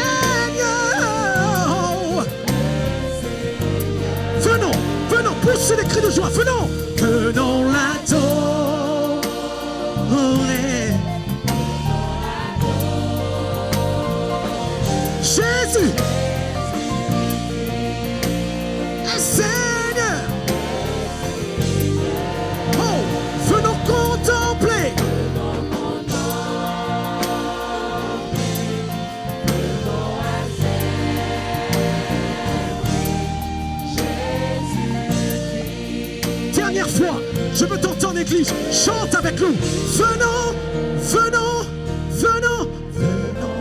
Venons, venons, poussez les cris de joie. Venons, venons l'adorer. Jésus est Seigneur. Oh, venons contempler. Dernière fois, je veux t'entendre en église. Chante avec nous. Venons, venons, venons, venons.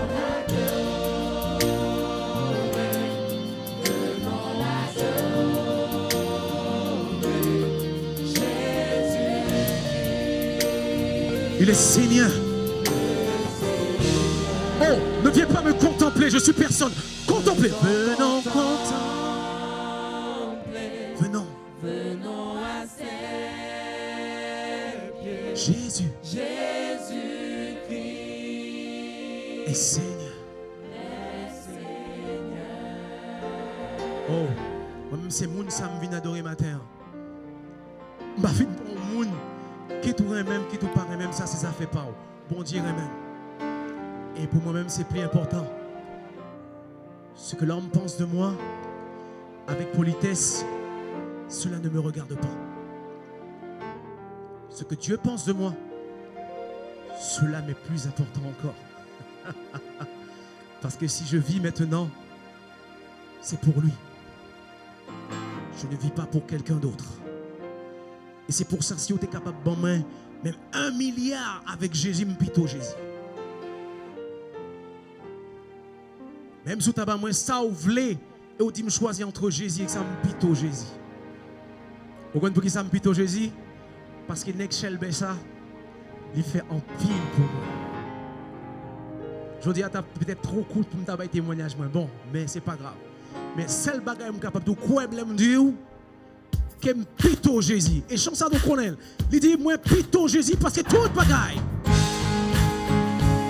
Il est Seigneur. Oh, ne viens pas me contempler, je suis personne. Contempler. Venons contempler. Venons.
Venons à ses pieds.
Jésus
Jésus-Christ
est Seigneur.
est Seigneur.
Oh, moi-même c'est moun ça me vient adorer matin. Ma vie pour moun qui tout même, qui tout paraît même, ça c'est ça fait pas. Bon Dieu même. Et pour moi-même c'est plus important. Ce que l'homme pense de moi, avec politesse, cela ne me regarde pas. Ce que Dieu pense de moi, cela m'est plus important encore. Parce que si je vis maintenant, c'est pour lui. Je ne vis pas pour quelqu'un d'autre. Et c'est pour ça, si vous êtes capable de main, même 1 milliard avec Jésus, m'pito Jésus. Même si vous avez moins ça, vous voulez, et vous dites me choisir entre Jésus et ça m'pito Jésus. Vous comprenez pour qui ça m'pito Jésus? Parce que Nexel ça, il fait en pile pour moi. Je dis, tu as peut-être trop court pour me faire un témoignage. Bon, mais ce n'est pas grave. Mais seul bagage que capable de quoi me dire que me pito Jésus. Et chance à nous connaître. Il dit moi pito Jésus parce que tout bagaille.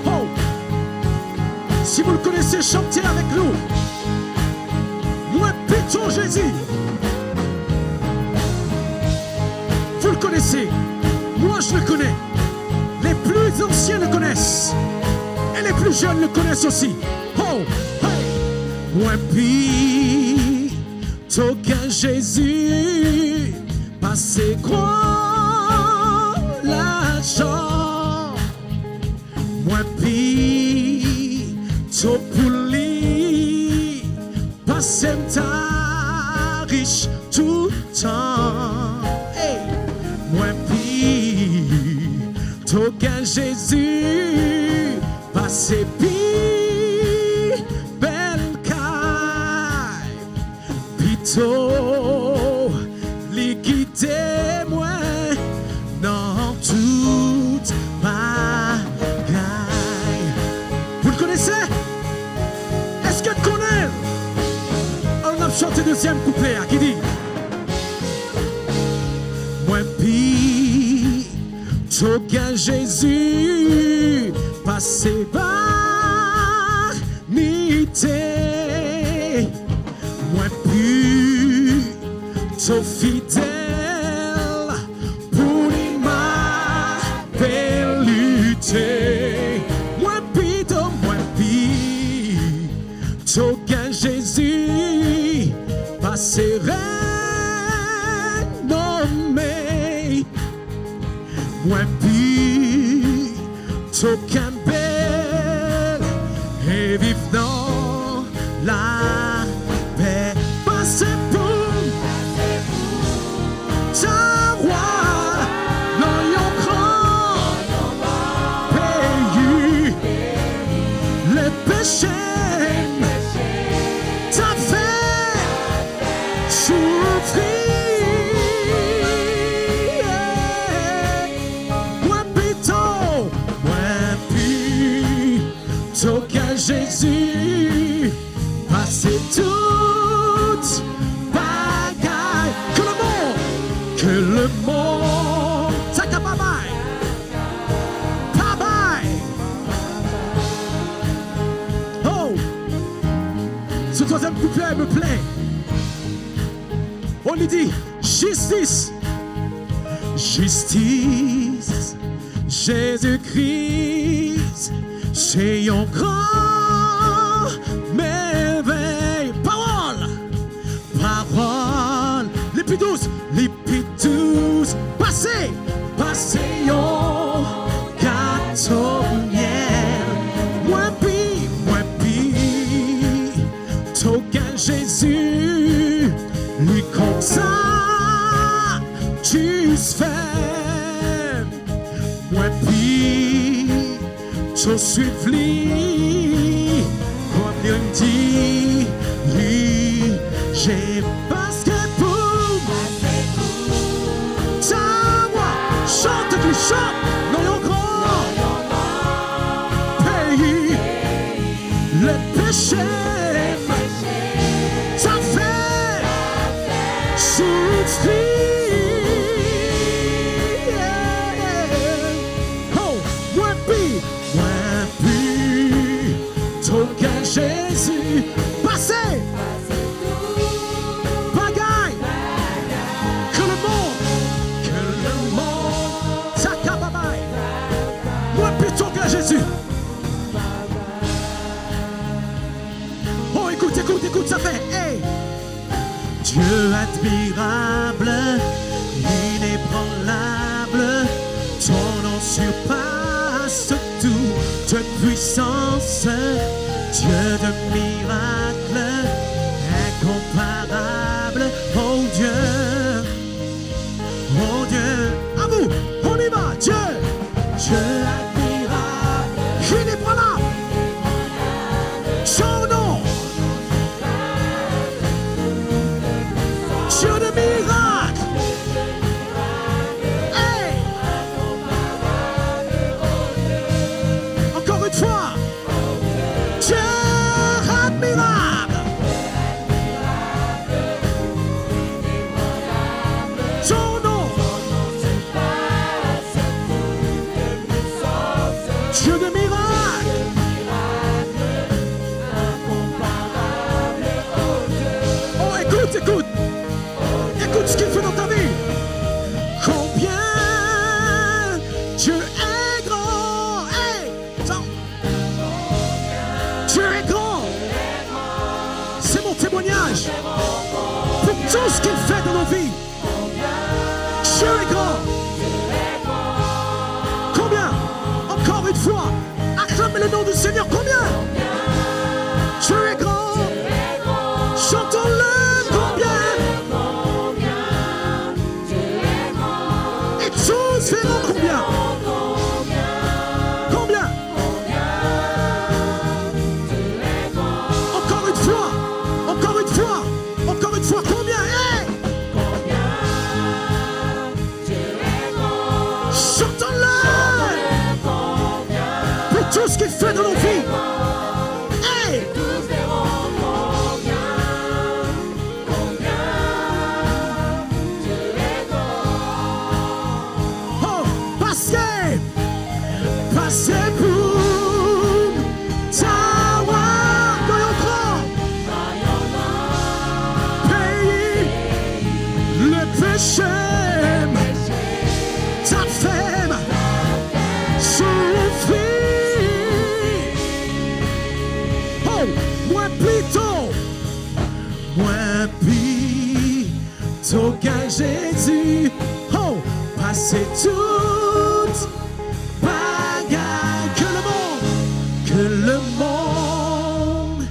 Oh. Si vous le connaissez, chantez avec nous. Moi pito Jésus. Vous le connaissez. Moi je le connais. Les plus anciens le connaissent. Et les plus jeunes le connaissent aussi. Oh, hey. Moi pito que Jésus passé croix l'argent. Moi pito pour lui passé ta riche tout temps. Hey. Moi pito que Jésus passé pire belle caille. Pito liquidé moi dans toute bagaille. Vous le connaissez? Est-ce que tu connais? On a chanté deuxième couplet qui dit Toka Jésus, passé par nité, moi plus, ton fidèle, pour ma lutter. Moi plus, Toka Jésus, passé renommé. Moi puis, Toka belle, et vive dans la paix. Passez pour ta roi, dans yon grand pays, les péchés, ta fait souffrir. Toka Jésus, passez toute bagaille. Que le monde, Taka bye bye, bye bye. Oh, ce troisième couplet me plaît. On lui dit justice, justice, Jésus-Christ. C'est un grand merveille. Parole, parole. Les plus douces, passez, passez au gâteau miel. Moi puis, Toka Jésus, lui comme ça, tu fais. Moi puis, je suis venu, comme il dit, j'ai basket pour ta voix, chante qui chante dans le grand pays, les péchés, ça fait souffrir. Toka Jésus, passez, bagaille, que le monde, Taka babaye, moi puis Toka Jésus. Oh, écoute, ça fait, hey. Dieu admirable, inébranlable, ton nom surpasse tout, de puissance. Dieu de miracles, incomparable, oh Dieu, à vous, on y va, Dieu admirable, inébranlable, son nom, Dieu de miracles, hey, encore une fois. Dieu de miracles, oh écoute ce qu'il fait dans ta vie. Combien Dieu est grand, hey, Dieu est grand, c'est mon témoignage pour tout ce qu'il fait dans nos vies. Dieu est grand. Combien? Encore une fois, acclamez le nom du Seigneur. Combien? Dieu est grand. Chantons-le. Combien? Et tous verront combien? Combien? Encore une fois. Combien? Hey! Chantons-le. Pour tout ce qu'il fait dans nos vies. c'est toute bagaille que le monde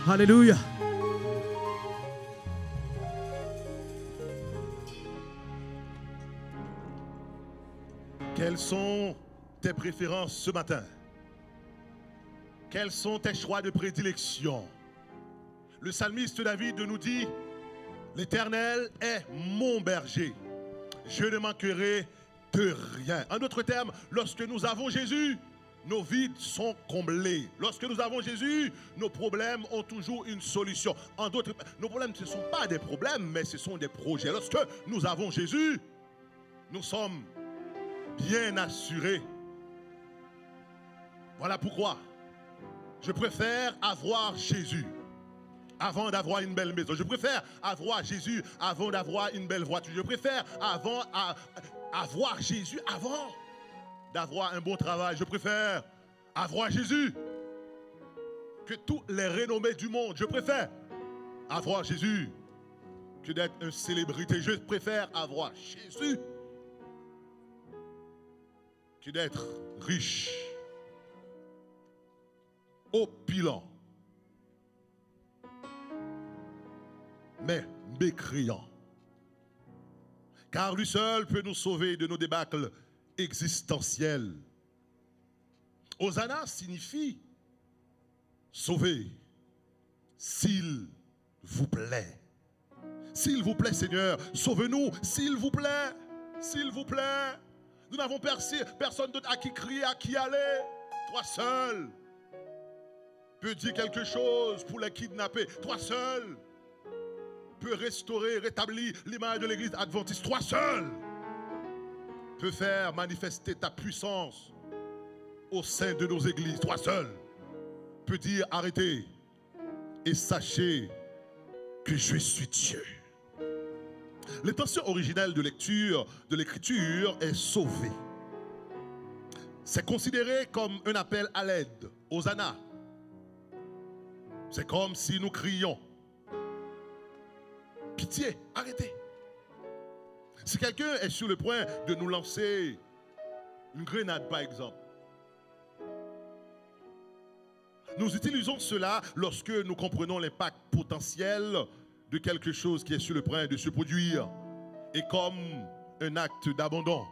Alléluia.
Quelles sont tes préférences ce matin? Quels sont tes choix de prédilection? Le psalmiste David nous dit: l'Éternel est mon berger, je ne manquerai de rien. En d'autres termes, lorsque nous avons Jésus, nos vides sont comblés. Lorsque nous avons Jésus, nos problèmes ont toujours une solution. En d'autres, nos problèmes, ce ne sont pas des problèmes, mais ce sont des projets. Lorsque nous avons Jésus, nous sommes bien assurés. Voilà pourquoi je préfère avoir Jésus avant d'avoir une belle maison. Je préfère avoir Jésus avant d'avoir une belle voiture. Je préfère avoir Jésus avant d'avoir un bon travail. Je préfère avoir Jésus que tous les renommés du monde. Je préfère avoir Jésus que d'être une célébrité. Je préfère avoir Jésus que d'être riche, opulent, mais mécréant. Car lui seul peut nous sauver de nos débâcles existentiels. Hosanna signifie sauver, s'il vous plaît. S'il vous plaît, Seigneur, sauve-nous, s'il vous plaît, s'il vous plaît. Nous n'avons personne d'autre à qui crier, à qui aller. Toi seul peux dire quelque chose pour les kidnapper. Toi seul peux restaurer, rétablir l'image de l'église adventiste. Toi seul peux faire manifester ta puissance au sein de nos églises. Toi seul peux dire arrêtez et sachez que je suis Dieu. L'intention originelle de lecture de l'écriture est sauver. C'est considéré comme un appel à l'aide, Hosanna. C'est comme si nous crions: pitié, arrêtez. Si quelqu'un est sur le point de nous lancer une grenade, par exemple, nous utilisons cela lorsque nous comprenons l'impact potentiel de quelque chose qui est sur le point de se produire et comme un acte d'abandon.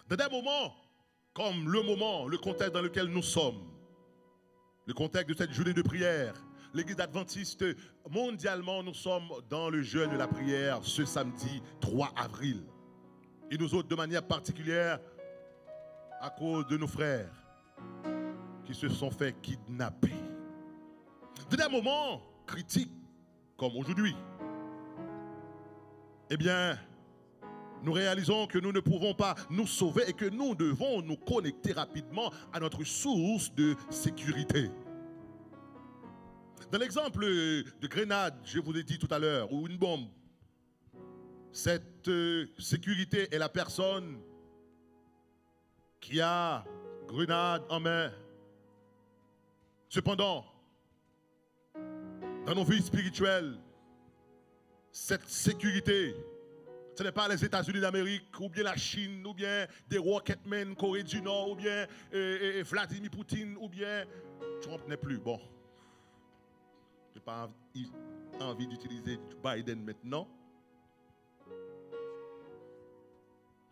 Dans des moments comme le contexte dans lequel nous sommes, le contexte de cette journée de prière, l'église adventiste, mondialement, nous sommes dans le jeûne de la prière ce samedi 3 avril. Et nous autres, de manière particulière, à cause de nos frères qui se sont fait kidnapper. Dans des moments critiques, comme aujourd'hui, eh bien, nous réalisons que nous ne pouvons pas nous sauver et que nous devons nous connecter rapidement à notre source de sécurité. Dans l'exemple de grenade, je vous ai dit tout à l'heure, ou une bombe, cette sécurité est la personne qui a grenade en main. Cependant, dans nos vies spirituelles, cette sécurité, ce n'est pas les États-Unis d'Amérique, ou bien la Chine, ou bien des Rocketmen, Corée du Nord, ou bien Vladimir Poutine, ou bien Trump n'est plus. Bon, je n'ai pas envie d'utiliser Biden maintenant.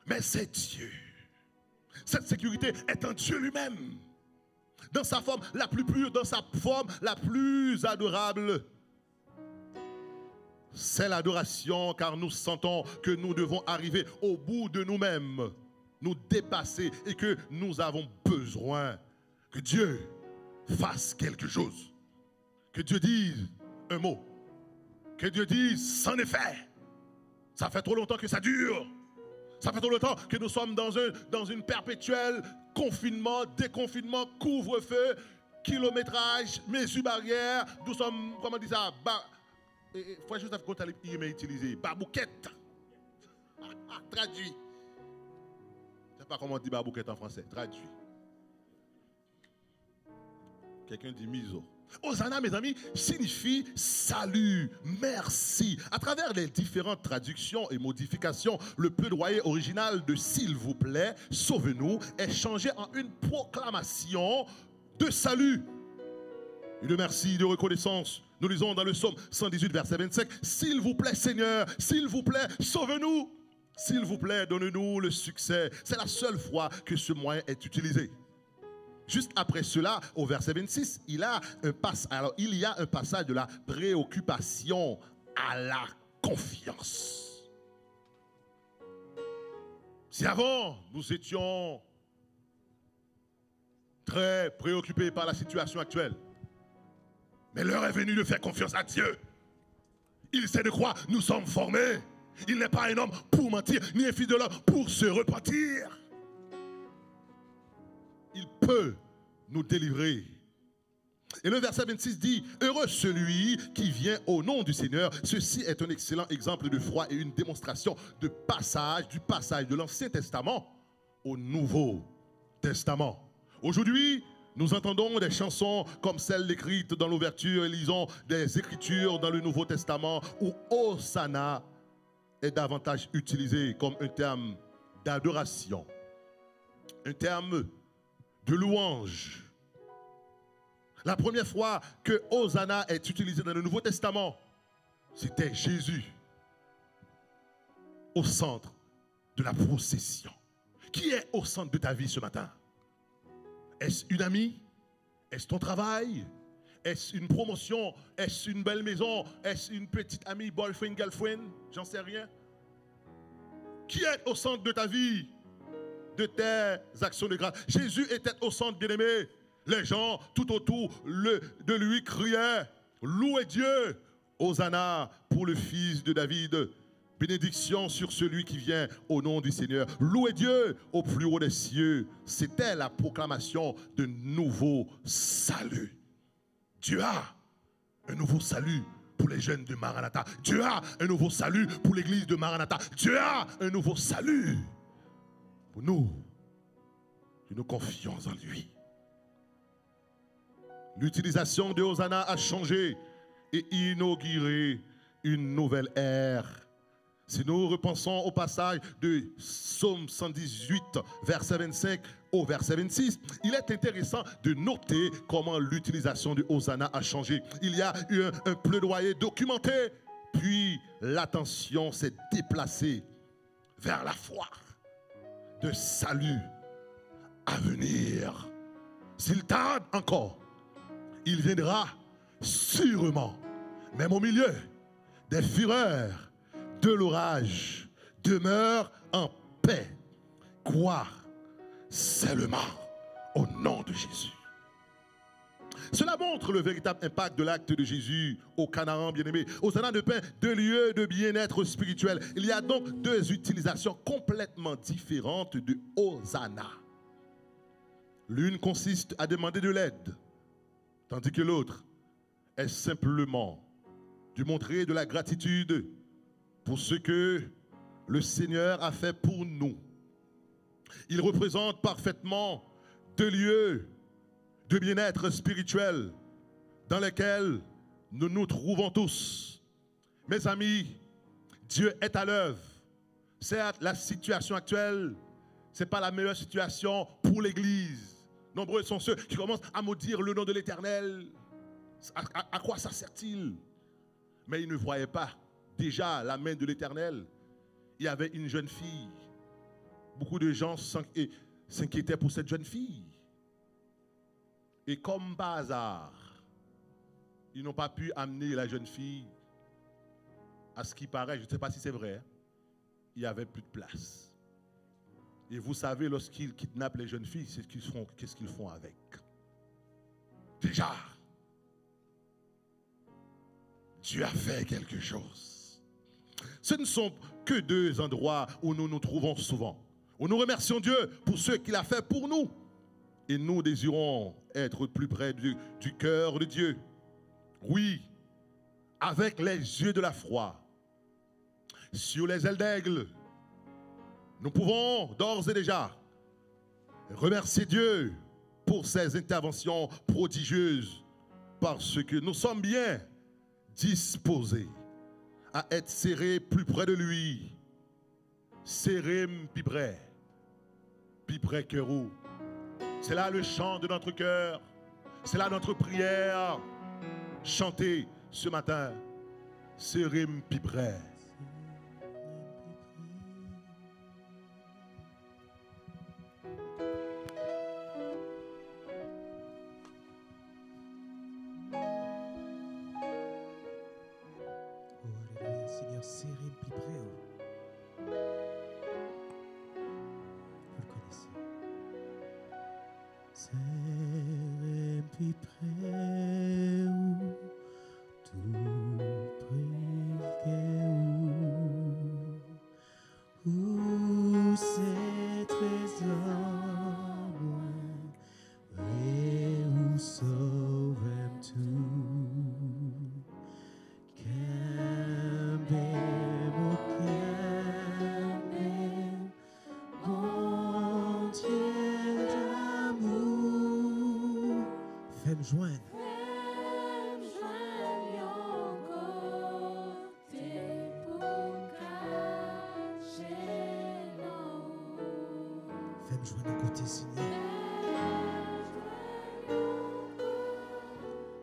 Mais c'est Dieu. Cette sécurité est en Dieu lui-même. Dans sa forme la plus pure, dans sa forme la plus adorable. C'est l'adoration, car nous sentons que nous devons arriver au bout de nous-mêmes, nous dépasser et que nous avons besoin que Dieu fasse quelque chose. Que Dieu dise un mot. Que Dieu dise c'en est fait. Ça fait trop longtemps que ça dure. Ça fait trop longtemps que nous sommes dans une perpétuelle confinement, déconfinement, couvre-feu, kilométrage, mesures barrières. Nous sommes, comment on dit ça, il faut juste qu'on allait utiliser. Barbouquette. Traduit. Je ne sais pas comment on dit barbouquette en français. Traduit. Quelqu'un dit miso. Hosanna, mes amis, signifie salut, merci. À travers les différentes traductions et modifications, le plaidoyer original de s'il vous plaît, sauvez-nous est changé en une proclamation de salut. Une merci de reconnaissance. Nous lisons dans le psaume 118, verset 25. S'il vous plaît, Seigneur, s'il vous plaît, sauvez-nous. S'il vous plaît, donne-nous le succès. C'est la seule fois que ce moyen est utilisé. Juste après cela, au verset 26, il y a un passage de la préoccupation à la confiance. Si avant, nous étions très préoccupés par la situation actuelle, mais l'heure est venue de faire confiance à Dieu. Il sait de quoi nous sommes formés. Il n'est pas un homme pour mentir, ni un fils de l'homme pour se repentir. Il peut nous délivrer. Et le verset 26 dit, heureux celui qui vient au nom du Seigneur. Ceci est un excellent exemple de foi et une démonstration du passage de l'Ancien Testament au Nouveau Testament. Aujourd'hui, nous entendons des chansons comme celles écrites dans l'ouverture et lisons des écritures dans le Nouveau Testament où Hosanna est davantage utilisé comme un terme d'adoration, un terme de louange. La première fois que Hosanna est utilisé dans le Nouveau Testament, c'était Jésus au centre de la procession. Qui est au centre de ta vie ce matin? Est-ce une amie? Est-ce ton travail? Est-ce une promotion? Est-ce une belle maison? Est-ce une petite amie, boyfriend, girlfriend? J'en sais rien. Qui est au centre de ta vie, de tes actions de grâce? Jésus était au centre, bien-aimé. Les gens tout autour de lui criaient, louez Dieu, Hosanna pour le fils de David. Bénédiction sur celui qui vient au nom du Seigneur. Louez Dieu au plus haut des cieux. C'était la proclamation de nouveau salut. Dieu a un nouveau salut pour les jeunes de Maranatha. Dieu a un nouveau salut pour l'église de Maranatha. Dieu a un nouveau salut pour nous qui nous confions en lui. L'utilisation de Hosanna a changé et inauguré une nouvelle ère. Si nous repensons au passage de Psaume 118, verset 25 au verset 26, il est intéressant de noter comment l'utilisation de Hosanna a changé. Il y a eu un plaidoyer documenté, puis l'attention s'est déplacée vers la foi de salut à venir. S'il tarde encore, il viendra sûrement, même au milieu des fureurs de l'orage, demeure en paix. Crois seulement au nom de Jésus. Cela montre le véritable impact de l'acte de Jésus au Canaan, bien-aimé. Hosanna de pain, deux lieux de bien-être spirituel. Il y a donc deux utilisations complètement différentes de Hosanna. L'une consiste à demander de l'aide, tandis que l'autre est simplement de montrer de la gratitude pour ce que le Seigneur a fait pour nous. Il représente parfaitement deux lieux de bien-être spirituel dans lesquels nous nous trouvons tous. Mes amis, Dieu est à l'œuvre. Certes, la situation actuelle, ce n'est pas la meilleure situation pour l'Église. Nombreux sont ceux qui commencent à maudire le nom de l'Éternel. À quoi ça sert-il? Mais ils ne voyaient pas déjà la main de l'Éternel. Il y avait une jeune fille. Beaucoup de gens s'inquiétaient pour cette jeune fille. Et comme par hasard, ils n'ont pas pu amener la jeune fille. À ce qui paraît, je ne sais pas si c'est vrai, il n'y avait plus de place. Et vous savez, lorsqu'ils kidnappent les jeunes filles, qu'est-ce qu'ils font avec? Déjà, Dieu a fait quelque chose. Ce ne sont que deux endroits où nous nous trouvons souvent. Où nous remercions Dieu pour ce qu'il a fait pour nous. Et nous désirons être plus près du cœur de Dieu. Oui, avec les yeux de la foi, sur les ailes d'aigle, nous pouvons d'ores et déjà remercier Dieu pour ses interventions prodigieuses, parce que nous sommes bien disposés à être serrés plus près de lui. Serrés plus près que vous. C'est là le chant de notre cœur. C'est là notre prière. Chantez ce matin. Serrés plus près.
Seigneur, serrez plus près. Vous le connaissez. Serrez plus près, tout près où c'est trésor, et où sauvem tout. Fais-me joindre. Fais-me joindre à côté, Seigneur.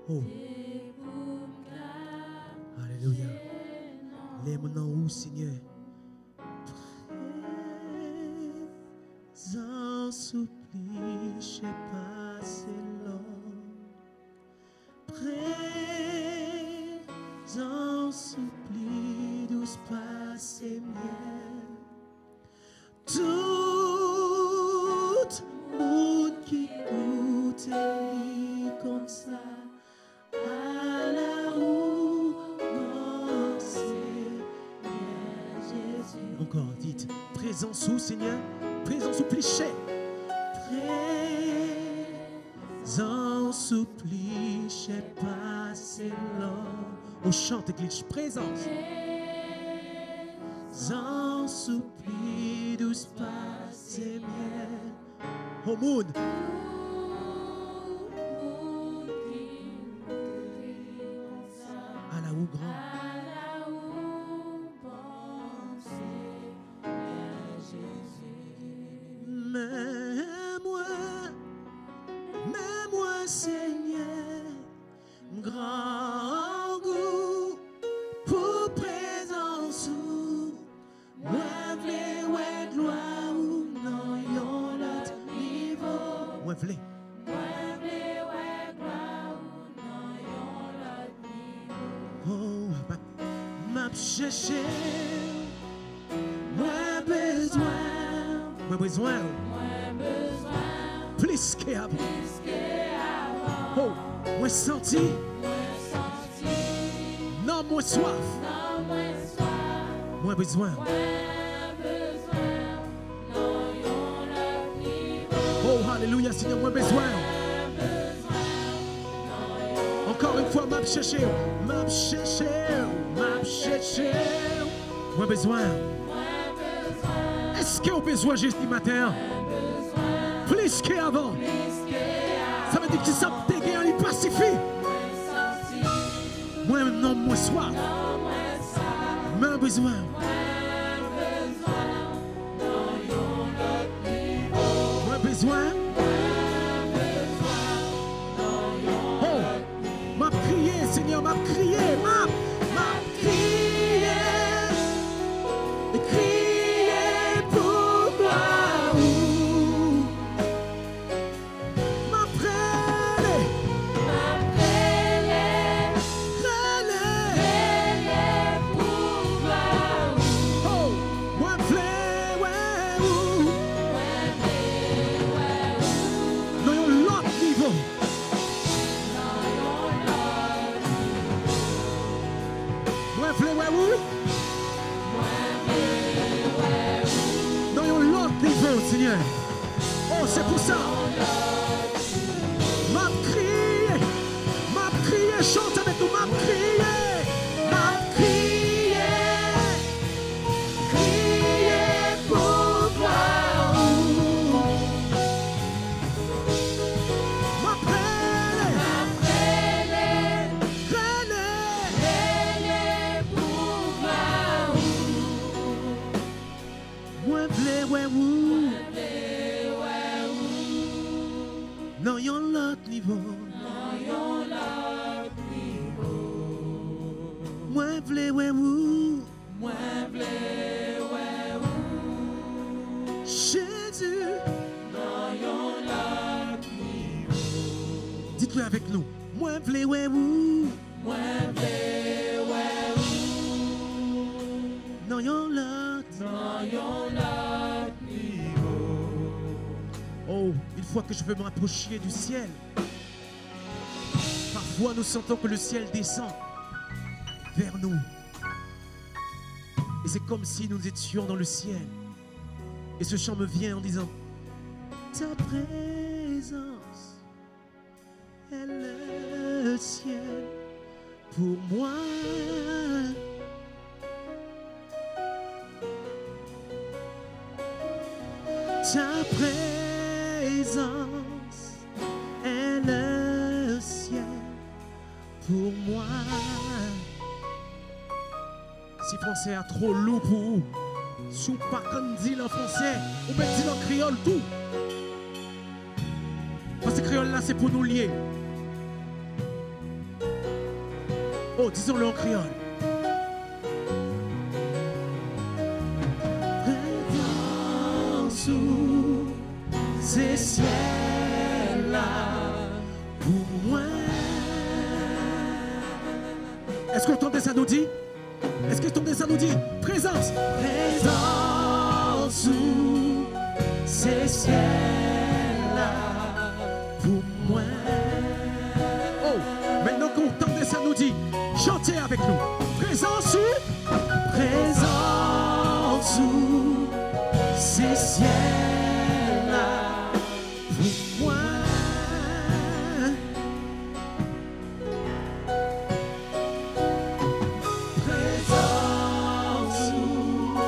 Oh. Alléluia. Lève-nous où, Seigneur? Présent supplie, je sais pas, c'est présent supplie, douce passe et miel. Tout monde qui goûte lit comme ça, à la roue, mon Seigneur Jésus. Encore, dites, présent sous, Seigneur, présent supplie, présent supplie, je sais pas, c'est l'homme. On chante église, présence. Présence supplie, douce passe et miel. Au monde. À la ou grand. Mais moi, Seigneur, grand goût pour présence ou moi v'lais ouais gloire ou non yon l'autre niveau. Moi v'lais ouais gloire ou non yon l'autre niveau. Oh, m'a cherché, moi besoin. Plus qu'avant. Oh, moi senti. Non, moi soif. Moi besoin. Oh, alléluia, Seigneur, moi besoin. Encore une fois, m'a cherché. Moi besoin. Est-ce que vous avez besoin juste ce matin? Plus qu'avant. Ça veut dire que ça te gagne, il pacifie. Moi, non, moi soif. Moi besoin. Moi besoin. Oh, m'a crié, Seigneur, m'a crié, m'a crié. Seigneur. Oh, c'est pour ça. M'a crié, chante avec nous, m'a crié, crié pour gloire. avec nous. Moi, v'lais, ouais, ou.
Moi, v'lais, ouais, ou.
Non, yon lot.
Non, yon lot niveau.
Oh, une fois que je veux me rapprocher du ciel, parfois nous sentons que le ciel descend vers nous. Et c'est comme si nous étions dans le ciel. Et ce chant me vient en disant, ta présence est le ciel pour moi. Ta présence est le ciel pour moi. Si français est trop lourd pour vous, si vous pas qu'on dit en français, ou bien dit en créole tout. Parce que créole là c'est pour nous lier. Oh, disons-le en créole. Sous ces ciels-là pour moi. Est-ce que le temps de ça nous dit? Est-ce que le temps de ça nous dit? Présence. Présence sous ces ciels-là pour moi. Oh, maintenant que le temps de ça nous dit, chantez avec nous. Présence sous. Présence sous ces ciels-là pour moi. Présence sous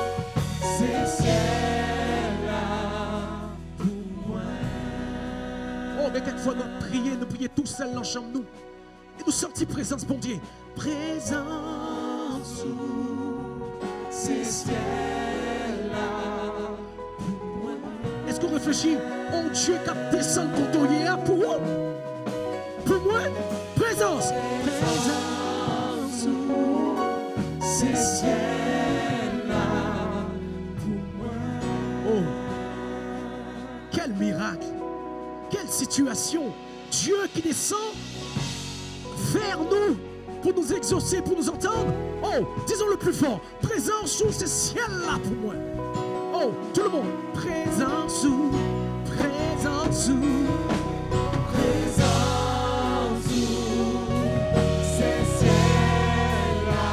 ces ciels-là pour moi. Oh, mais quelquefois nous prions tout seul dans la chambre nous. Et nous sortis présence, bon Dieu. Présence sous ces ciels-là. Est-ce qu'on réfléchit? Oh Dieu qui descend pour hier pour vous? Pour moi? Présence. Présence sous ces ciels-là pour moi. Oh, quel miracle! Quelle situation! Dieu qui descend vers nous pour nous exaucer, pour nous entendre. Oh, disons le plus fort. Présence sous ces ciels-là pour moi. Oh, tout le monde. Présence sous, présence sous, présence sous ces ciels-là.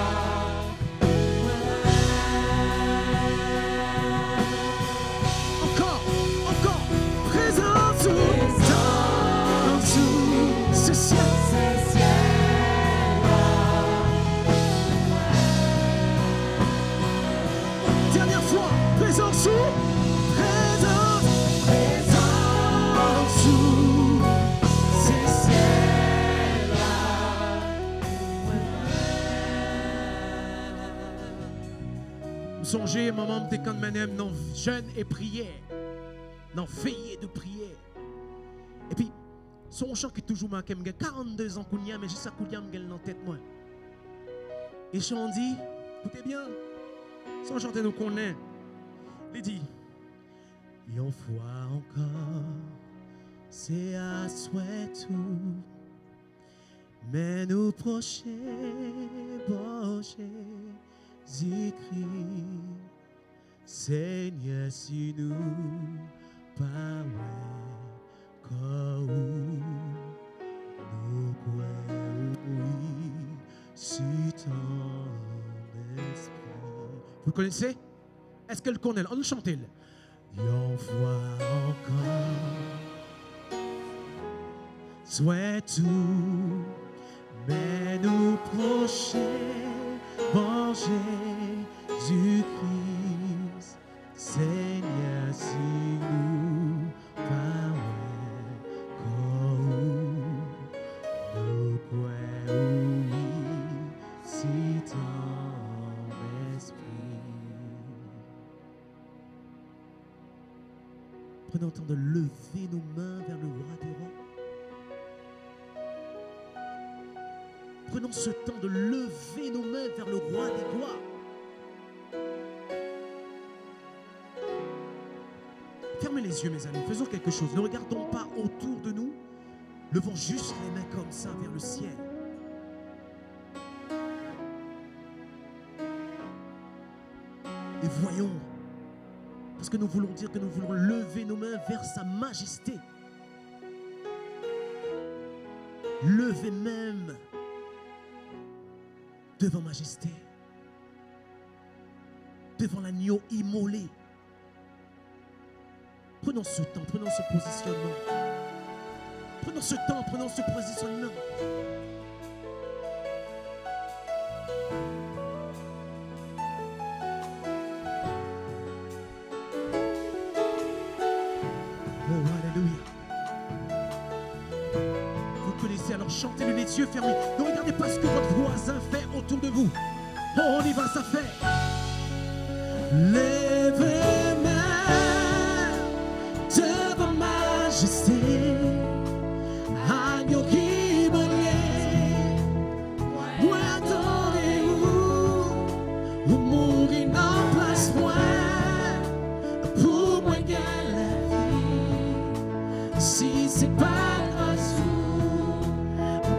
Encore, encore. Présence sous, présence sous ces ciels-là. Dernière fois. Présence sous. Songez, maman, t'es quand même dans jeûne et prière, dans veillée de prière. Et puis, son chant qui est toujours marqué, 42 ans, mais juste à Kounia, dans la tête, moi. Et chant dit, écoutez bien, son chanter nous connaît. Il dit, une fois encore, c'est à souhait tout, mais nous prochains, bon Jésus-Christ, Seigneur, si nous pas comme nous croyons, oui, si ton esprit. Vous le connaissez? Est-ce qu'elle connaît? On nous chante. Une fois encore, souhaite tout, mais nous prochains. Bon Jésus-Christ, Seigneur, si nous parlons comme nous croyons, si ton esprit. Prenons le temps de lever nos mains vers le roi des rois. Prenons ce temps de lever nos mains vers le roi des gloires. Fermez les yeux, mes amis. Faisons quelque chose. Ne regardons pas autour de nous. Levons juste les mains comme ça vers le ciel. Et voyons, parce que nous voulons dire que nous voulons lever nos mains vers sa majesté. Lever même devant majesté, devant l'agneau immolé. Prenons ce temps, prenons ce positionnement. Prenons ce temps, prenons ce positionnement. Oh, alléluia. Vous connaissez, alors chantez-le les yeux fermés. Ne regardez pas ce que votre voisin fait autour de vous. Oh, on y va, ça fait. Lève-moi devant majesté. Agneau qui brûlait, moi adorez-vous, vous mourir en place moi, pour moi gagner la vie. Si c'est pas grâce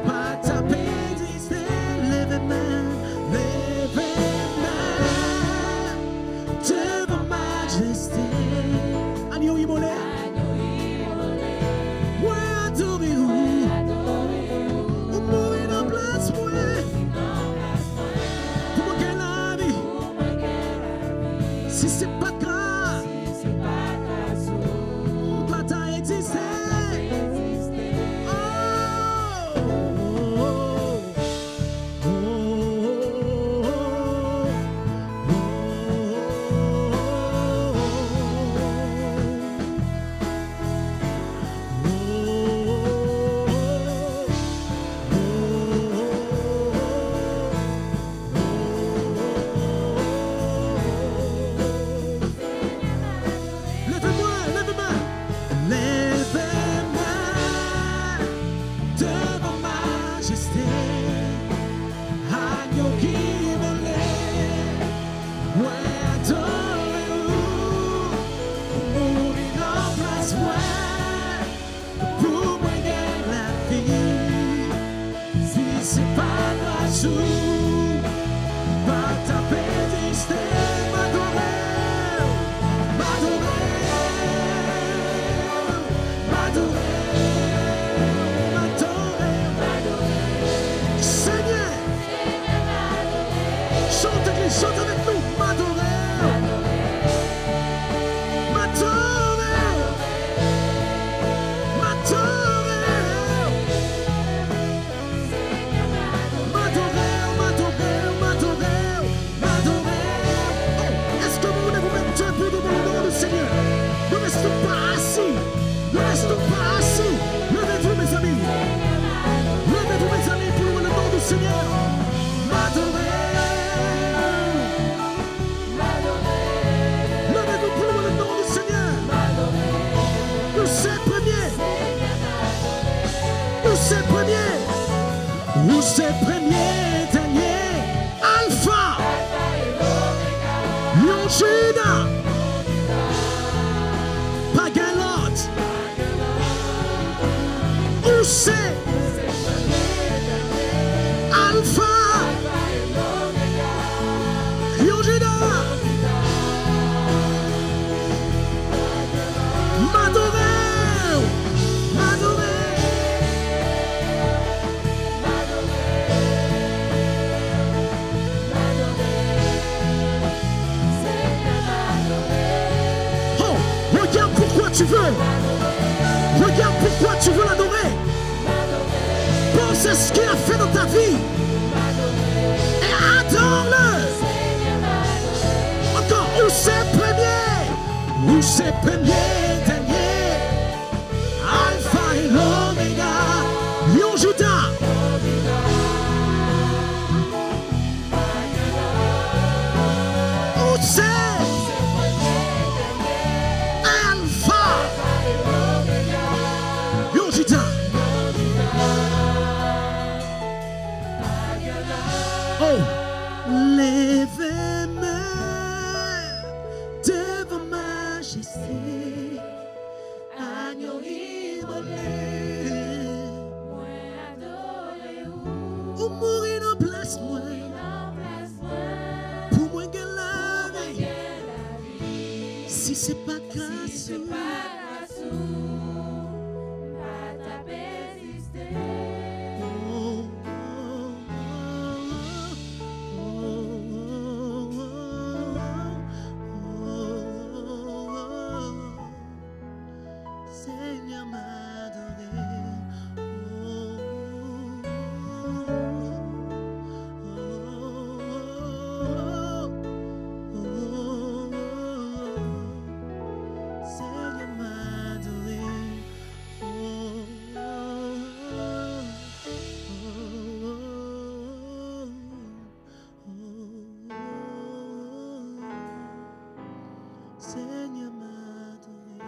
pas taper d'histoire, lève-moi devant majesté. Agneau immolé. Si c'est pas grave, toi t'as existé. Oh, oh, oh, chante avec nous, m'adorer, m'adorer, m'adorer, m'adorer, m'adorer, m'adorer. Oh, est-ce que vous voulez vous mettre debout devant le nom du Seigneur? Ne restons pas assis, ne restons pas assis. Levez-vous mes amis, levez-vous mes amis pour le nom du Seigneur. M'adorer. C'est premier, où c'est premier, dernier, Alpha, Lion Juda, Pagalot, où c'est Alpha, Lion Juda, m'adorer, m'adorer. Tu veux, regarde pourquoi tu veux l'adorer. Pense à ce qu'il a fait dans ta vie et adore-le. Encore, où c'est premier, où c'est premier, dernier, Alpha et l'Oméga, Lion Juda. Où c'est lève-moi devant majesté, agneau immolé,
Si c'est pas grâce,
pas ta persister.
Seigneur m'a donné. Seigneur m'a donné. Seigneur m'a donné.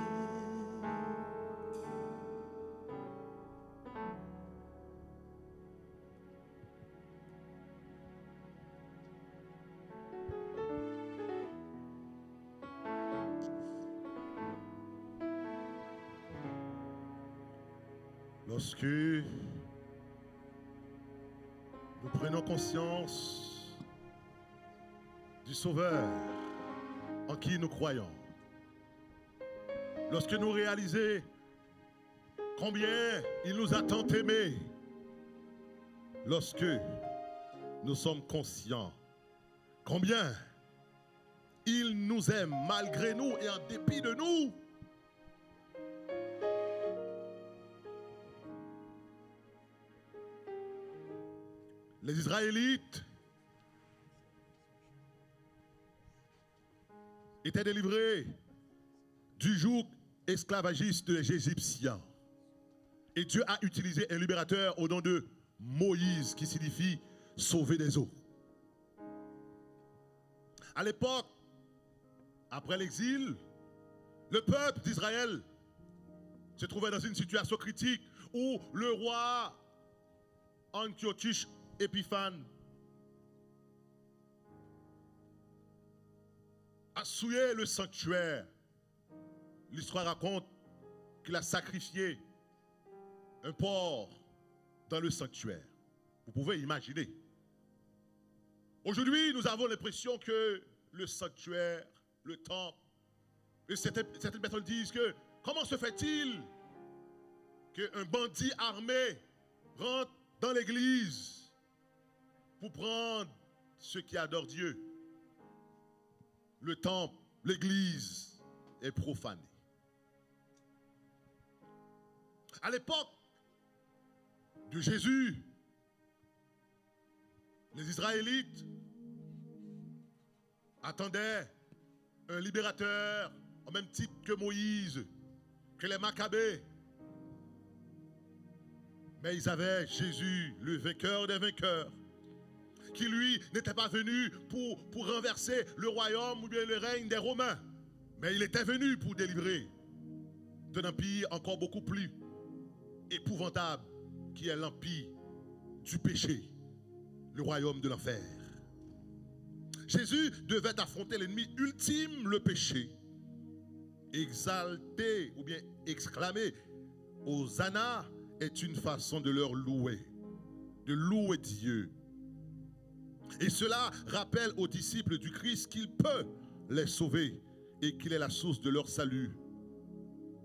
Lorsque nous prenons conscience du Sauveur en qui nous croyons, lorsque nous réalisons combien il nous a tant aimés, lorsque nous sommes conscients combien il nous aime malgré nous et en dépit de nous, les Israélites étaient délivrés du joug esclavagiste des Égyptiens. Et Dieu a utilisé un libérateur au nom de Moïse, qui signifie sauver des eaux. À l'époque, après l'exil, le peuple d'Israël se trouvait dans une situation critique où le roi Antiochus Épiphane a souillé le sanctuaire. L'histoire raconte qu'il a sacrifié un porc dans le sanctuaire. Vous pouvez imaginer. Aujourd'hui, nous avons l'impression que le sanctuaire, le temple, et certaines personnes disent que comment se fait-il qu'un bandit armé rentre dans l'église pour prendre ceux qui adorent Dieu? Le temple, l'église est profanée. À l'époque de Jésus, les Israélites attendaient un libérateur au même titre que Moïse, que les Maccabées. Mais ils avaient Jésus, le vainqueur des vainqueurs, qui lui n'était pas venu pour renverser le royaume ou bien le règne des Romains, mais il était venu pour délivrer d'un empire encore beaucoup plus épouvantable, qui est l'empire du péché, le royaume de l'enfer. Jésus devait affronter l'ennemi ultime, le péché, exalter ou bien exclamer Hosanna est une façon de leur louer, de louer Dieu. Et cela rappelle aux disciples du Christ qu'il peut les sauver et qu'il est la source de leur salut.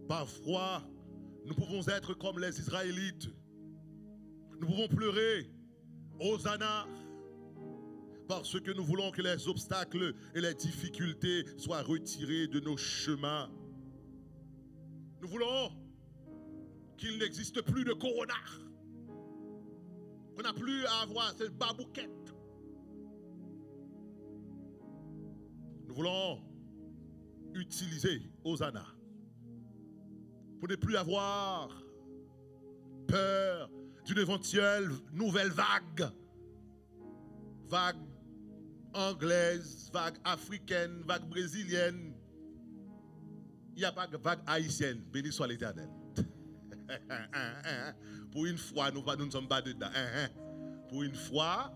Parfois, nous pouvons être comme les Israélites. Nous pouvons pleurer Hosanna parce que nous voulons que les obstacles et les difficultés soient retirés de nos chemins. Nous voulons qu'il n'existe plus de corona, qu'on n'a plus à avoir cette babouquette. Nous voulons utiliser Hosanna pour ne plus avoir peur d'une éventuelle nouvelle vague. Vague anglaise, vague africaine, vague brésilienne. Il n'y a pas de vague haïtienne. Béni soit l'Éternel. Pour une fois, nous ne sommes pas dedans. Pour une fois,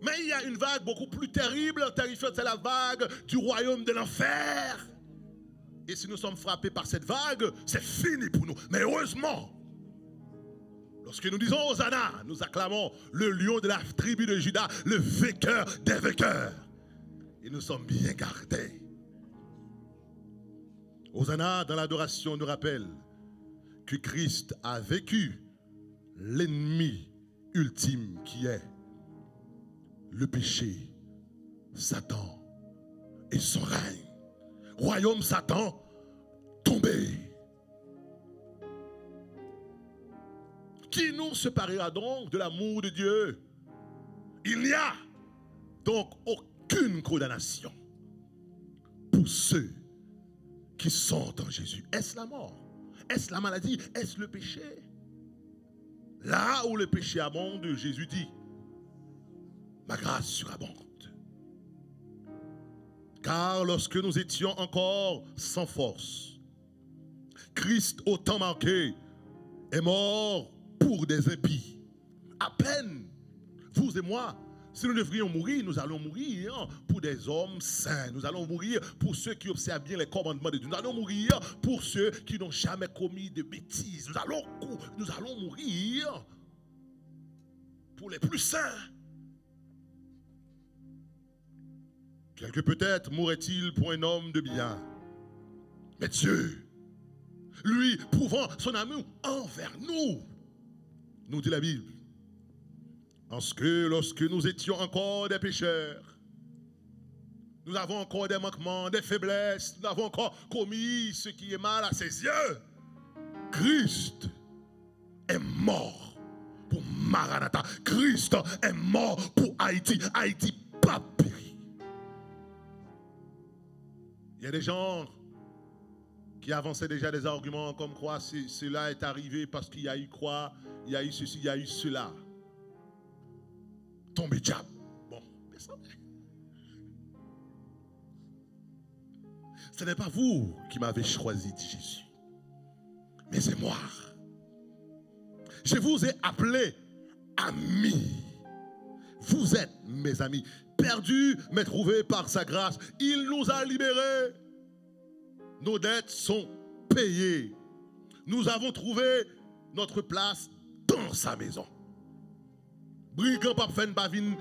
mais il y a une vague beaucoup plus terrible, terrifiante, c'est la vague du royaume de l'enfer. Et si nous sommes frappés par cette vague, c'est fini pour nous. Mais heureusement, Lorsque nous disons Hosanna, nous acclamons le lion de la tribu de Juda, le vainqueur des vainqueurs. Et nous sommes bien gardés. Hosanna dans l'adoration nous rappelle que Christ a vécu l'ennemi ultime qui est le péché, Satan et son règne. Royaume Satan tombé. Qui nous séparera donc de l'amour de Dieu? Il n'y a donc aucune condamnation pour ceux qui sont en Jésus. Est-ce la mort? Est-ce la maladie? Est-ce le péché? Là où le péché abonde, Jésus dit, ma grâce surabonde. Car lorsque nous étions encore sans force, Christ, au temps manqué, est mort pour des impies. À peine, vous et moi, si nous devrions mourir, nous allons mourir pour des hommes saints. Nous allons mourir pour ceux qui observent bien les commandements de Dieu. Nous allons mourir pour ceux qui n'ont jamais commis de bêtises. Nous allons mourir pour les plus saints. Quelque peut-être mourrait-il pour un homme de bien. Mais Dieu, lui, prouvant son amour envers nous, nous dit la Bible, en ce que lorsque nous étions encore des pécheurs, nous avons encore des manquements, des faiblesses, nous avons encore commis ce qui est mal à ses yeux, Christ est mort pour Maranatha. Christ est mort pour Haïti. Haïti pas péri. Il y a des gens qui avançaient déjà des arguments comme quoi cela est arrivé parce qu'il y a eu quoi, il y a eu ceci, il y a eu cela. Tombé diable. Bon, mais ça. Ce n'est pas vous qui m'avez choisi, dit Jésus, mais c'est moi. Je vous ai appelé amis. Vous êtes mes amis. Perdus, mais trouvés par sa grâce. Il nous a libérés. Nos dettes sont payées. Nous avons trouvé notre place dans sa maison. Brigand pas fait bavine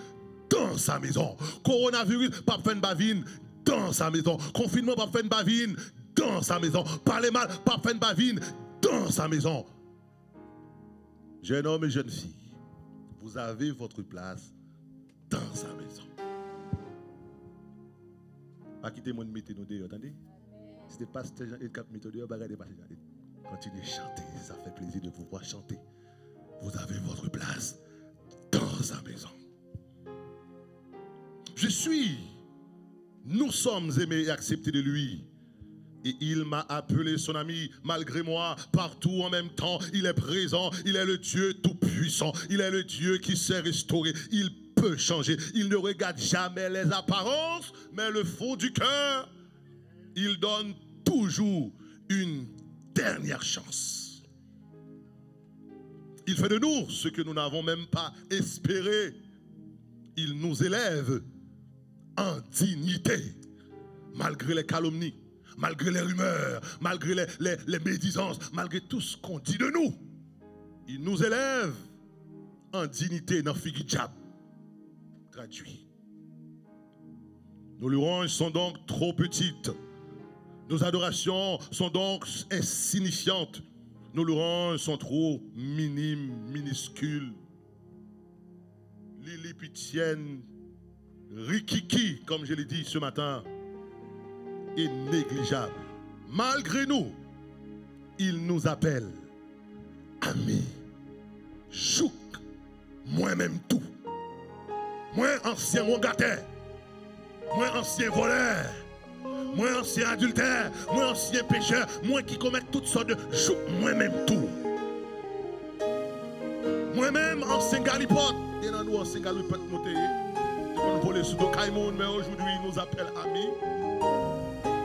dans sa maison. Coronavirus pas fait bavine dans sa maison. Confinement pas fait bavine dans sa maison. Parler mal pas fait bavine dans sa maison. Jeune homme et jeune fille, vous avez votre place dans sa maison. Pas quitter mon métier nous dehors, attendez. Si c'est pas ce genre cap méthode dehors, regardez pas. Continuez à chanter, ça fait plaisir de vous voir chanter. Vous avez votre place dans sa maison. Nous sommes aimés et acceptés de lui. Et il m'a appelé son ami malgré moi, partout en même temps. Il est présent, il est le Dieu tout-puissant. Il est le Dieu qui sait restaurer. Il peut changer. Il ne regarde jamais les apparences, mais le fond du cœur. Il donne toujours une dernière chance. Il fait de nous ce que nous n'avons même pas espéré. Il nous élève en dignité, malgré les calomnies, malgré les rumeurs, malgré les médisances, malgré tout ce qu'on dit de nous. Il nous élève en dignité dans Figi Diab. Traduit. Nos louanges sont donc trop petites. Nos adorations sont donc insignifiantes. Nos louanges sont trop minimes, minuscules. Lilliputiennes, rikiki, comme je l'ai dit ce matin, est négligeable. Malgré nous, il nous appelle amis. Chouk, moi-même tout. Moi ancien rongataire, moi ancien voleur, moi ancien adultère, moi ancien pécheur, moi qui commets toutes sortes de chouk, moi-même tout. Moi-même ancien galipote, et dans nous ancien galipote monté, on voler sous nos caïmons, mais aujourd'hui il nous appelle amis.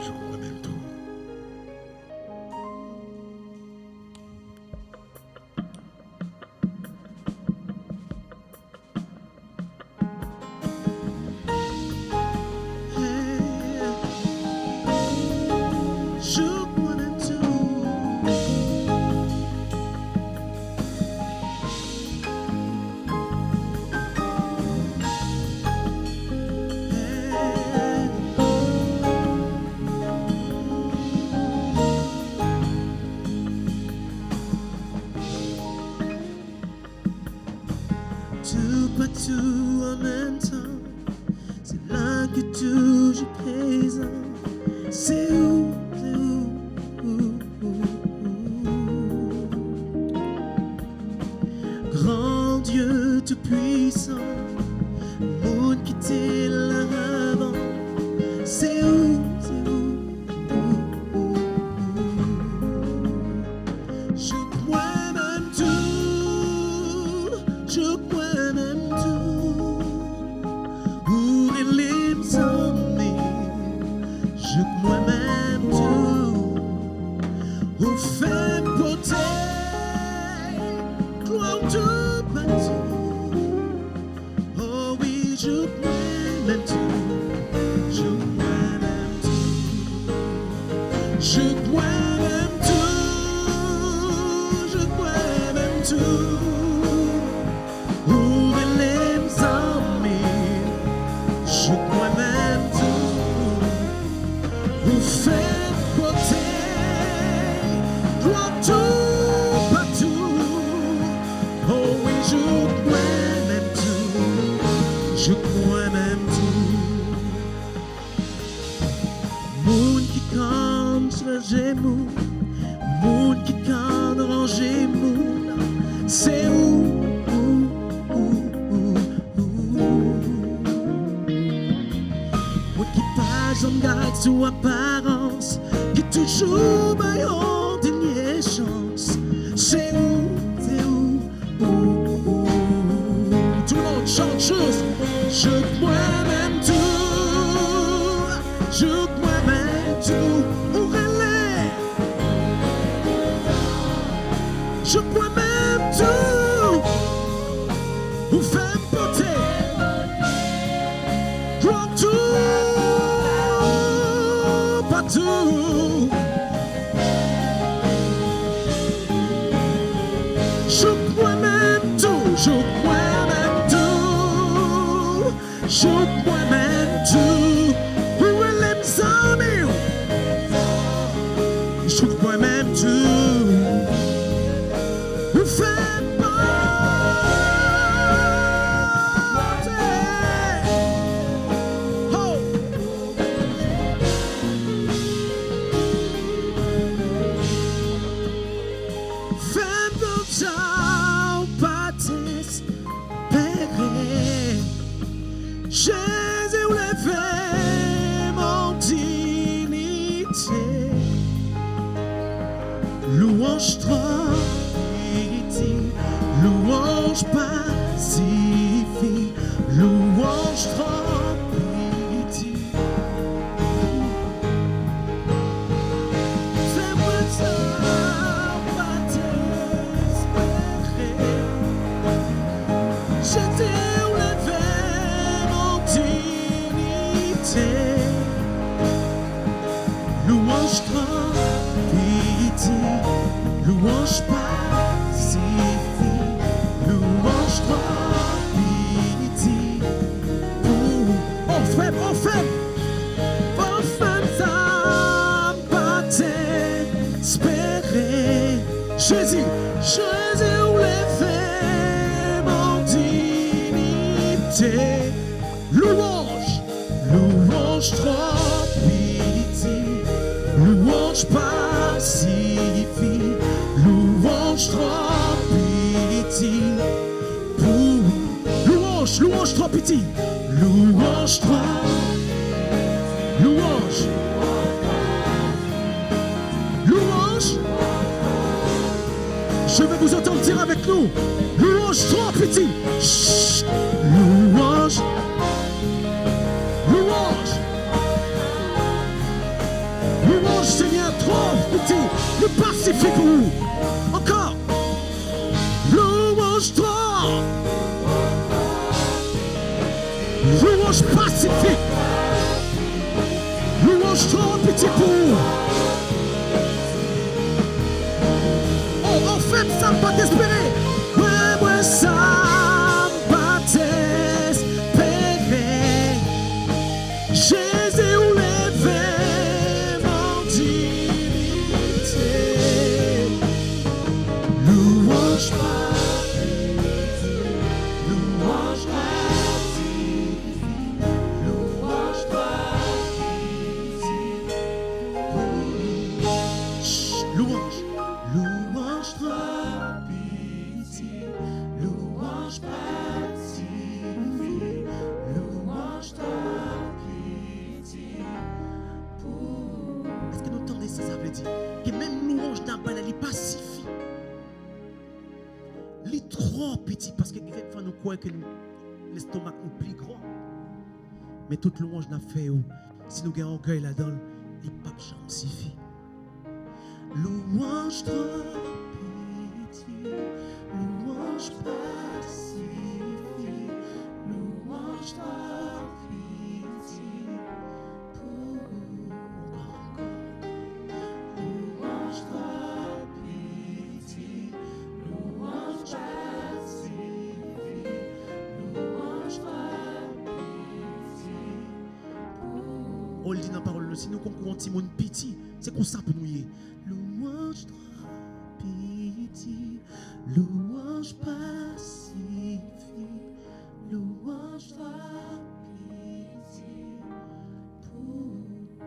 Je crois même tout.
même temps, c'est là que toujours présent. C'est où, grand Dieu tout-puissant, monde qui était là avant. C'est où, je crois même tout, je crois même tout. Où est les hommes, je crois même tout. Où fait beauté, gloire tout partout. Oh oui, je crois même tout, je crois même tout. Je crois même tout, je crois même tout. Où est les hommes, je crois même tout. Où fait beauté, gloire tout partout. Oh oui, je crois même tout, je crois même tout. Monde qui compte sur Gémeaux, monde qui compte en Gémeaux, c'est où? Moi qui passe en garde sous apparence, qui toujours m'a en dernière chance. C'est où, tout le monde chante chose. Je crois même tout, je crois même tout. Où elle est? Je crois même tout. Où fait beauté, gloire tout partout. Je crois même tout, je crois même tout, je crois même tout. Où est les amis? Je crois même tout. Où fait Jésus levé mon dignité, louange tranquillité, louange pacifie, louange tranquillité. C'est moi ça, pas t'espérer. J'étais louange tranquillité, louange pacifie, louange tranquillité. Oh femme, ça pas t'espérer. Jésus où les faits mon dignité. Louange tranquillité, louange pacifie, louange tranquillité. Louange tranquillité, louange louange. Je vais vous entendre dire avec nous. Louange tranquillité. Louange. Louange, Seigneur, trop petit, le pacifique pour vous. Encore. Louange trop. Louange pacifique. Louange trop petit pour vous. Oh, en fait, ça ne pas t'espérer. Ouais, ça ne pas t'espérer. Jésus où levé mon dignité. Louange pacifie, louange pacifie, petit. Que même louange n'a pas, il pacifie. Il est trop petit parce que quelquefois nous croyons que l'estomac nous plus grand. Mais toute louange n'a fait, si nous avons orgueil là-dedans, il n'est pas suffit. Louange trop petit, louange pacifie, louange trop petit. Louange trop petit, louange pacifie, louange trop petit. On le dit dans la parole, si nous concourons petit monde petit, c'est qu'on ça pour nous y est. Louange trop petit, louange pacifie, louange trop petit.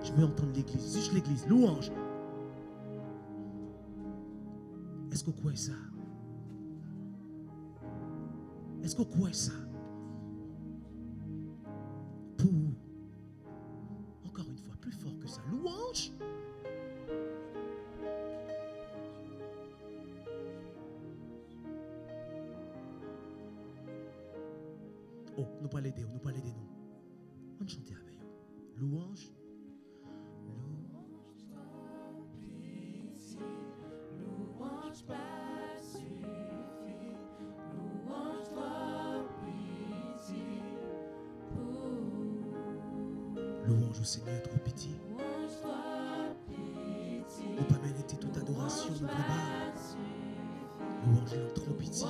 Je veux entendre l'église, juste l'église, louange. Est-ce que vous croyez ça? Est-ce que vous croyez ça? Pour, encore une fois, plus fort que ça, louange. Oh, nous pas l'aider, nous pas l'aider, nous. On chante avec eux. Louange.
Louange pacifie, louange trop petit.
Louange au Seigneur trop petit. Nous pas mériter toute adoration, nous global. Louange est trop petit.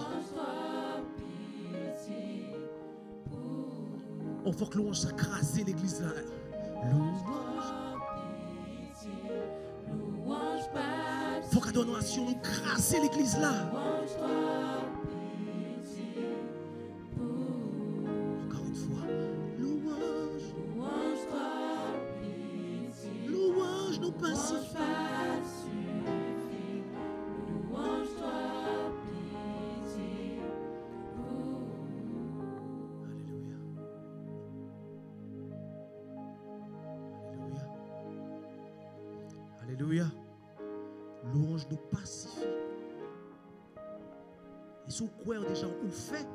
On faut que louange s'accrase l'église là. Louange. Faut qu'adoration nous crase l'église là. Encore une fois. Louange. Louange nous pacifie. Alléluia. Louange nous pacifie. Et si vous croyez déjà ou fait,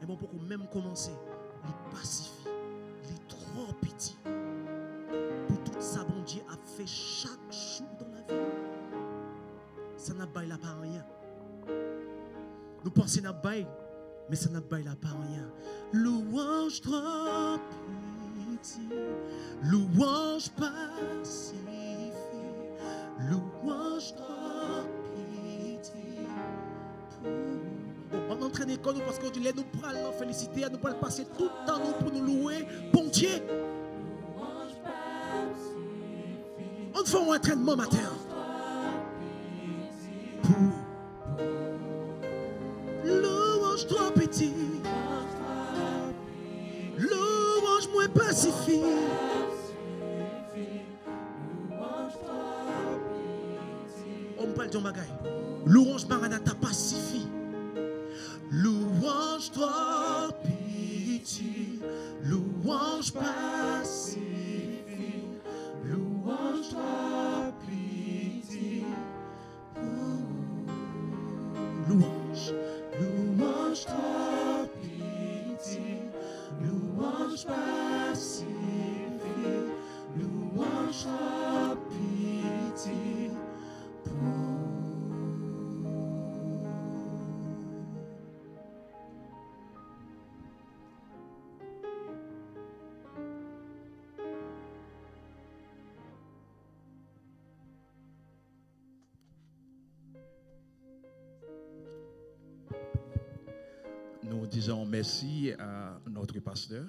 et bon pour même commencer, il pacifie. Il est trop petit. Pour tout ça, bon Dieu a fait chaque jour dans la vie. Ça n'a pas là pas rien. Nous pensons n'a pas, mais ça n'a pas là pas rien. Louange trop petit. Louange pacifie. Louange trop petit. On entraîne l'école parce qu'on dit nous prenons féliciter, nous prenons passer tout le temps pour nous louer. Bon Dieu. On fait un entraînement matin. Louange trop petit. Louange moins pacifique. On parle de bagaille. Louange Maranatha pacifie. Louange trop petit. Louange pacifie. Louange trop petit. Louange. Louange trop petit. Louange pacifie. Louange trop petit.
Nous disons merci à notre pasteur,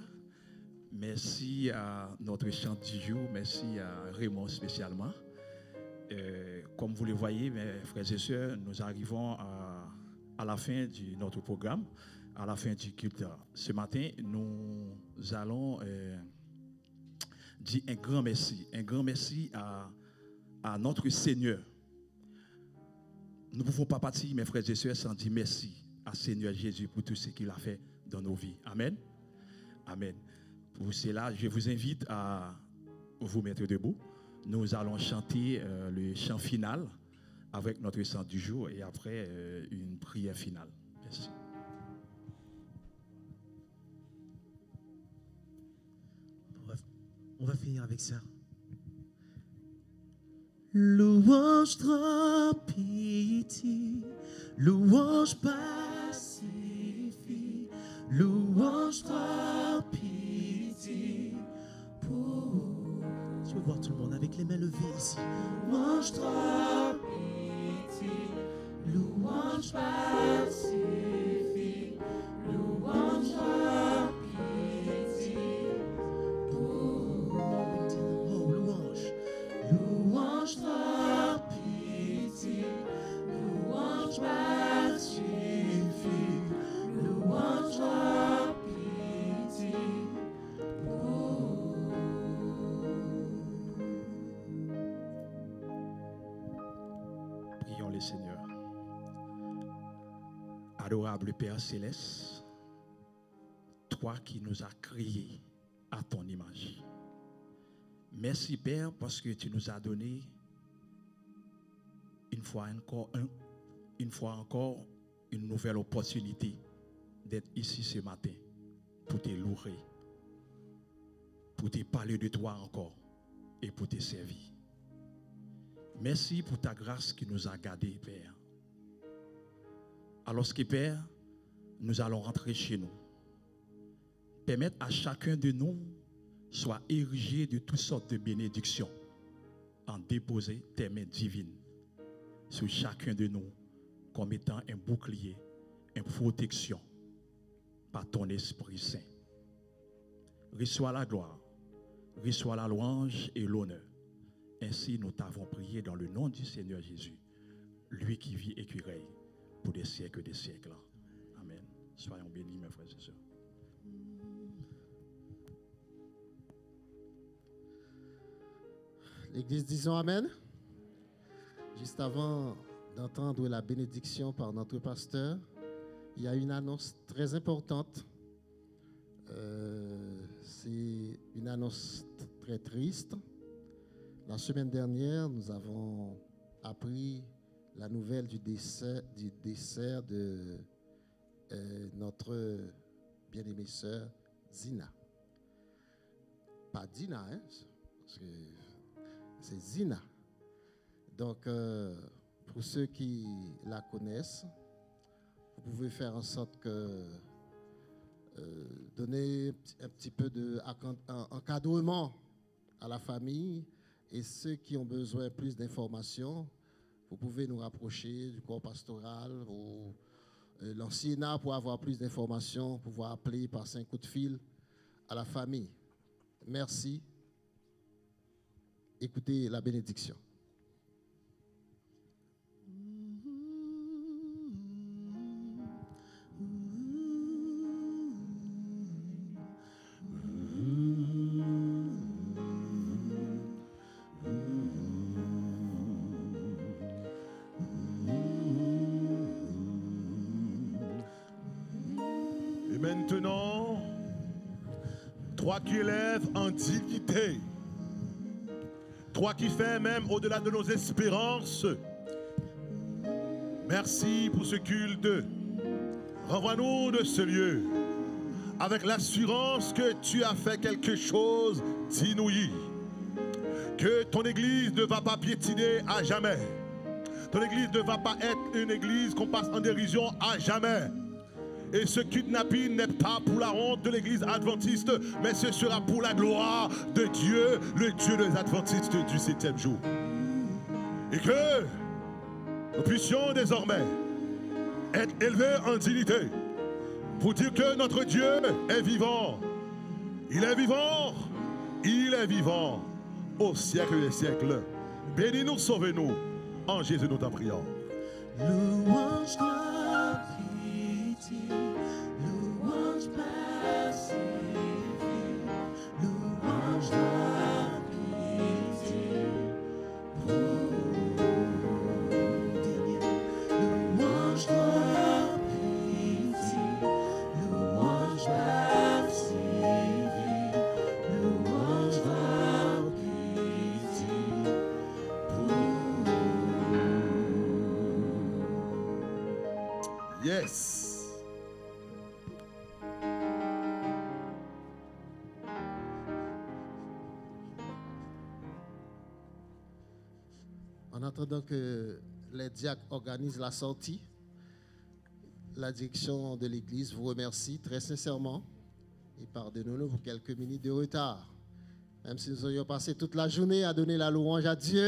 merci à notre chant du jour, merci à Raymond spécialement. Comme vous le voyez, mes frères et sœurs, nous arrivons à la fin de notre programme, à la fin du culte. Ce matin, nous allons dire un grand merci à notre Seigneur. Nous ne pouvons pas partir, mes frères et sœurs, sans dire merci à Seigneur Jésus pour tout ce qu'il a fait dans nos vies. Amen. Amen. Pour cela, je vous invite à vous mettre debout. nous allons chanter le chant final avec notre chant du jour et après une prière finale. Merci.
On va finir avec ça. Louange trop pitié, louange pacifie, louange trop pitié pour. Je veux voir tout le monde avec les mains levées ici. Louange trop pitié, louange pacifie, louange trop pitié pour. Oh, louange. Louange trop pitié, louange pacifie, louange trop pitié pour.
Prions le Seigneur. Adorable Père Céleste, toi qui nous as créés à ton image. Merci Père parce que tu nous as donné une fois encore une nouvelle opportunité d'être ici ce matin pour te louer, pour te parler de toi encore et pour te servir. Merci pour ta grâce qui nous a gardés, Père. Alors que Père, nous allons rentrer chez nous. Permettre à chacun de nous soit érigé de toutes sortes de bénédictions en déposer tes mains divines sur chacun de nous comme étant un bouclier, une protection par ton Esprit Saint. Reçois la gloire, reçois la louange et l'honneur. Ainsi nous t'avons prié dans le nom du Seigneur Jésus, lui qui vit et qui règne pour des siècles et des siècles. Amen. Soyons bénis, mes frères et sœurs.
L'Église, disons Amen. Juste avant d'entendre la bénédiction par notre pasteur, il y a une annonce très importante. C'est une annonce très triste. La semaine dernière, nous avons appris la nouvelle du décès de notre bien-aimée sœur Zina. Pas Dina, hein, parce que c'est Zina. Donc, pour ceux qui la connaissent, vous pouvez faire en sorte que donner un petit peu d'encadrement à la famille, et ceux qui ont besoin plus d'informations, vous pouvez nous rapprocher du corps pastoral ou l'anciennat pour avoir plus d'informations, pouvoir appeler, passer un coup de fil à la famille. Merci. Écoutez la bénédiction.
Et maintenant, toi qui élèves en dignité, toi qui fais même au-delà de nos espérances, merci pour ce culte. Renvoie-nous de ce lieu avec l'assurance que tu as fait quelque chose d'inouï, que ton église ne va pas piétiner à jamais. Ton église ne va pas être une église qu'on passe en dérision à jamais. Et ce kidnapping n'est pas pour la honte de l'église adventiste, mais ce sera pour la gloire de Dieu, le Dieu des adventistes du 7e jour. Et que nous puissions désormais être élevés en dignité pour dire que notre Dieu est vivant. Il est vivant. Il est vivant au siècle des siècles. Bénis-nous, sauvez-nous. En Jésus, nous t'en prions.
Louange ta pitié, louange pacifie, louange ta pitié pour louange ta pitié, louange pacifie, louange ta pitié.
Yes.
En attendant que les diacres organisent la sortie, la direction de l'Église vous remercie très sincèrement et pardonnez-nous pour quelques minutes de retard. Même si nous aurions passé toute la journée à donner la louange à Dieu.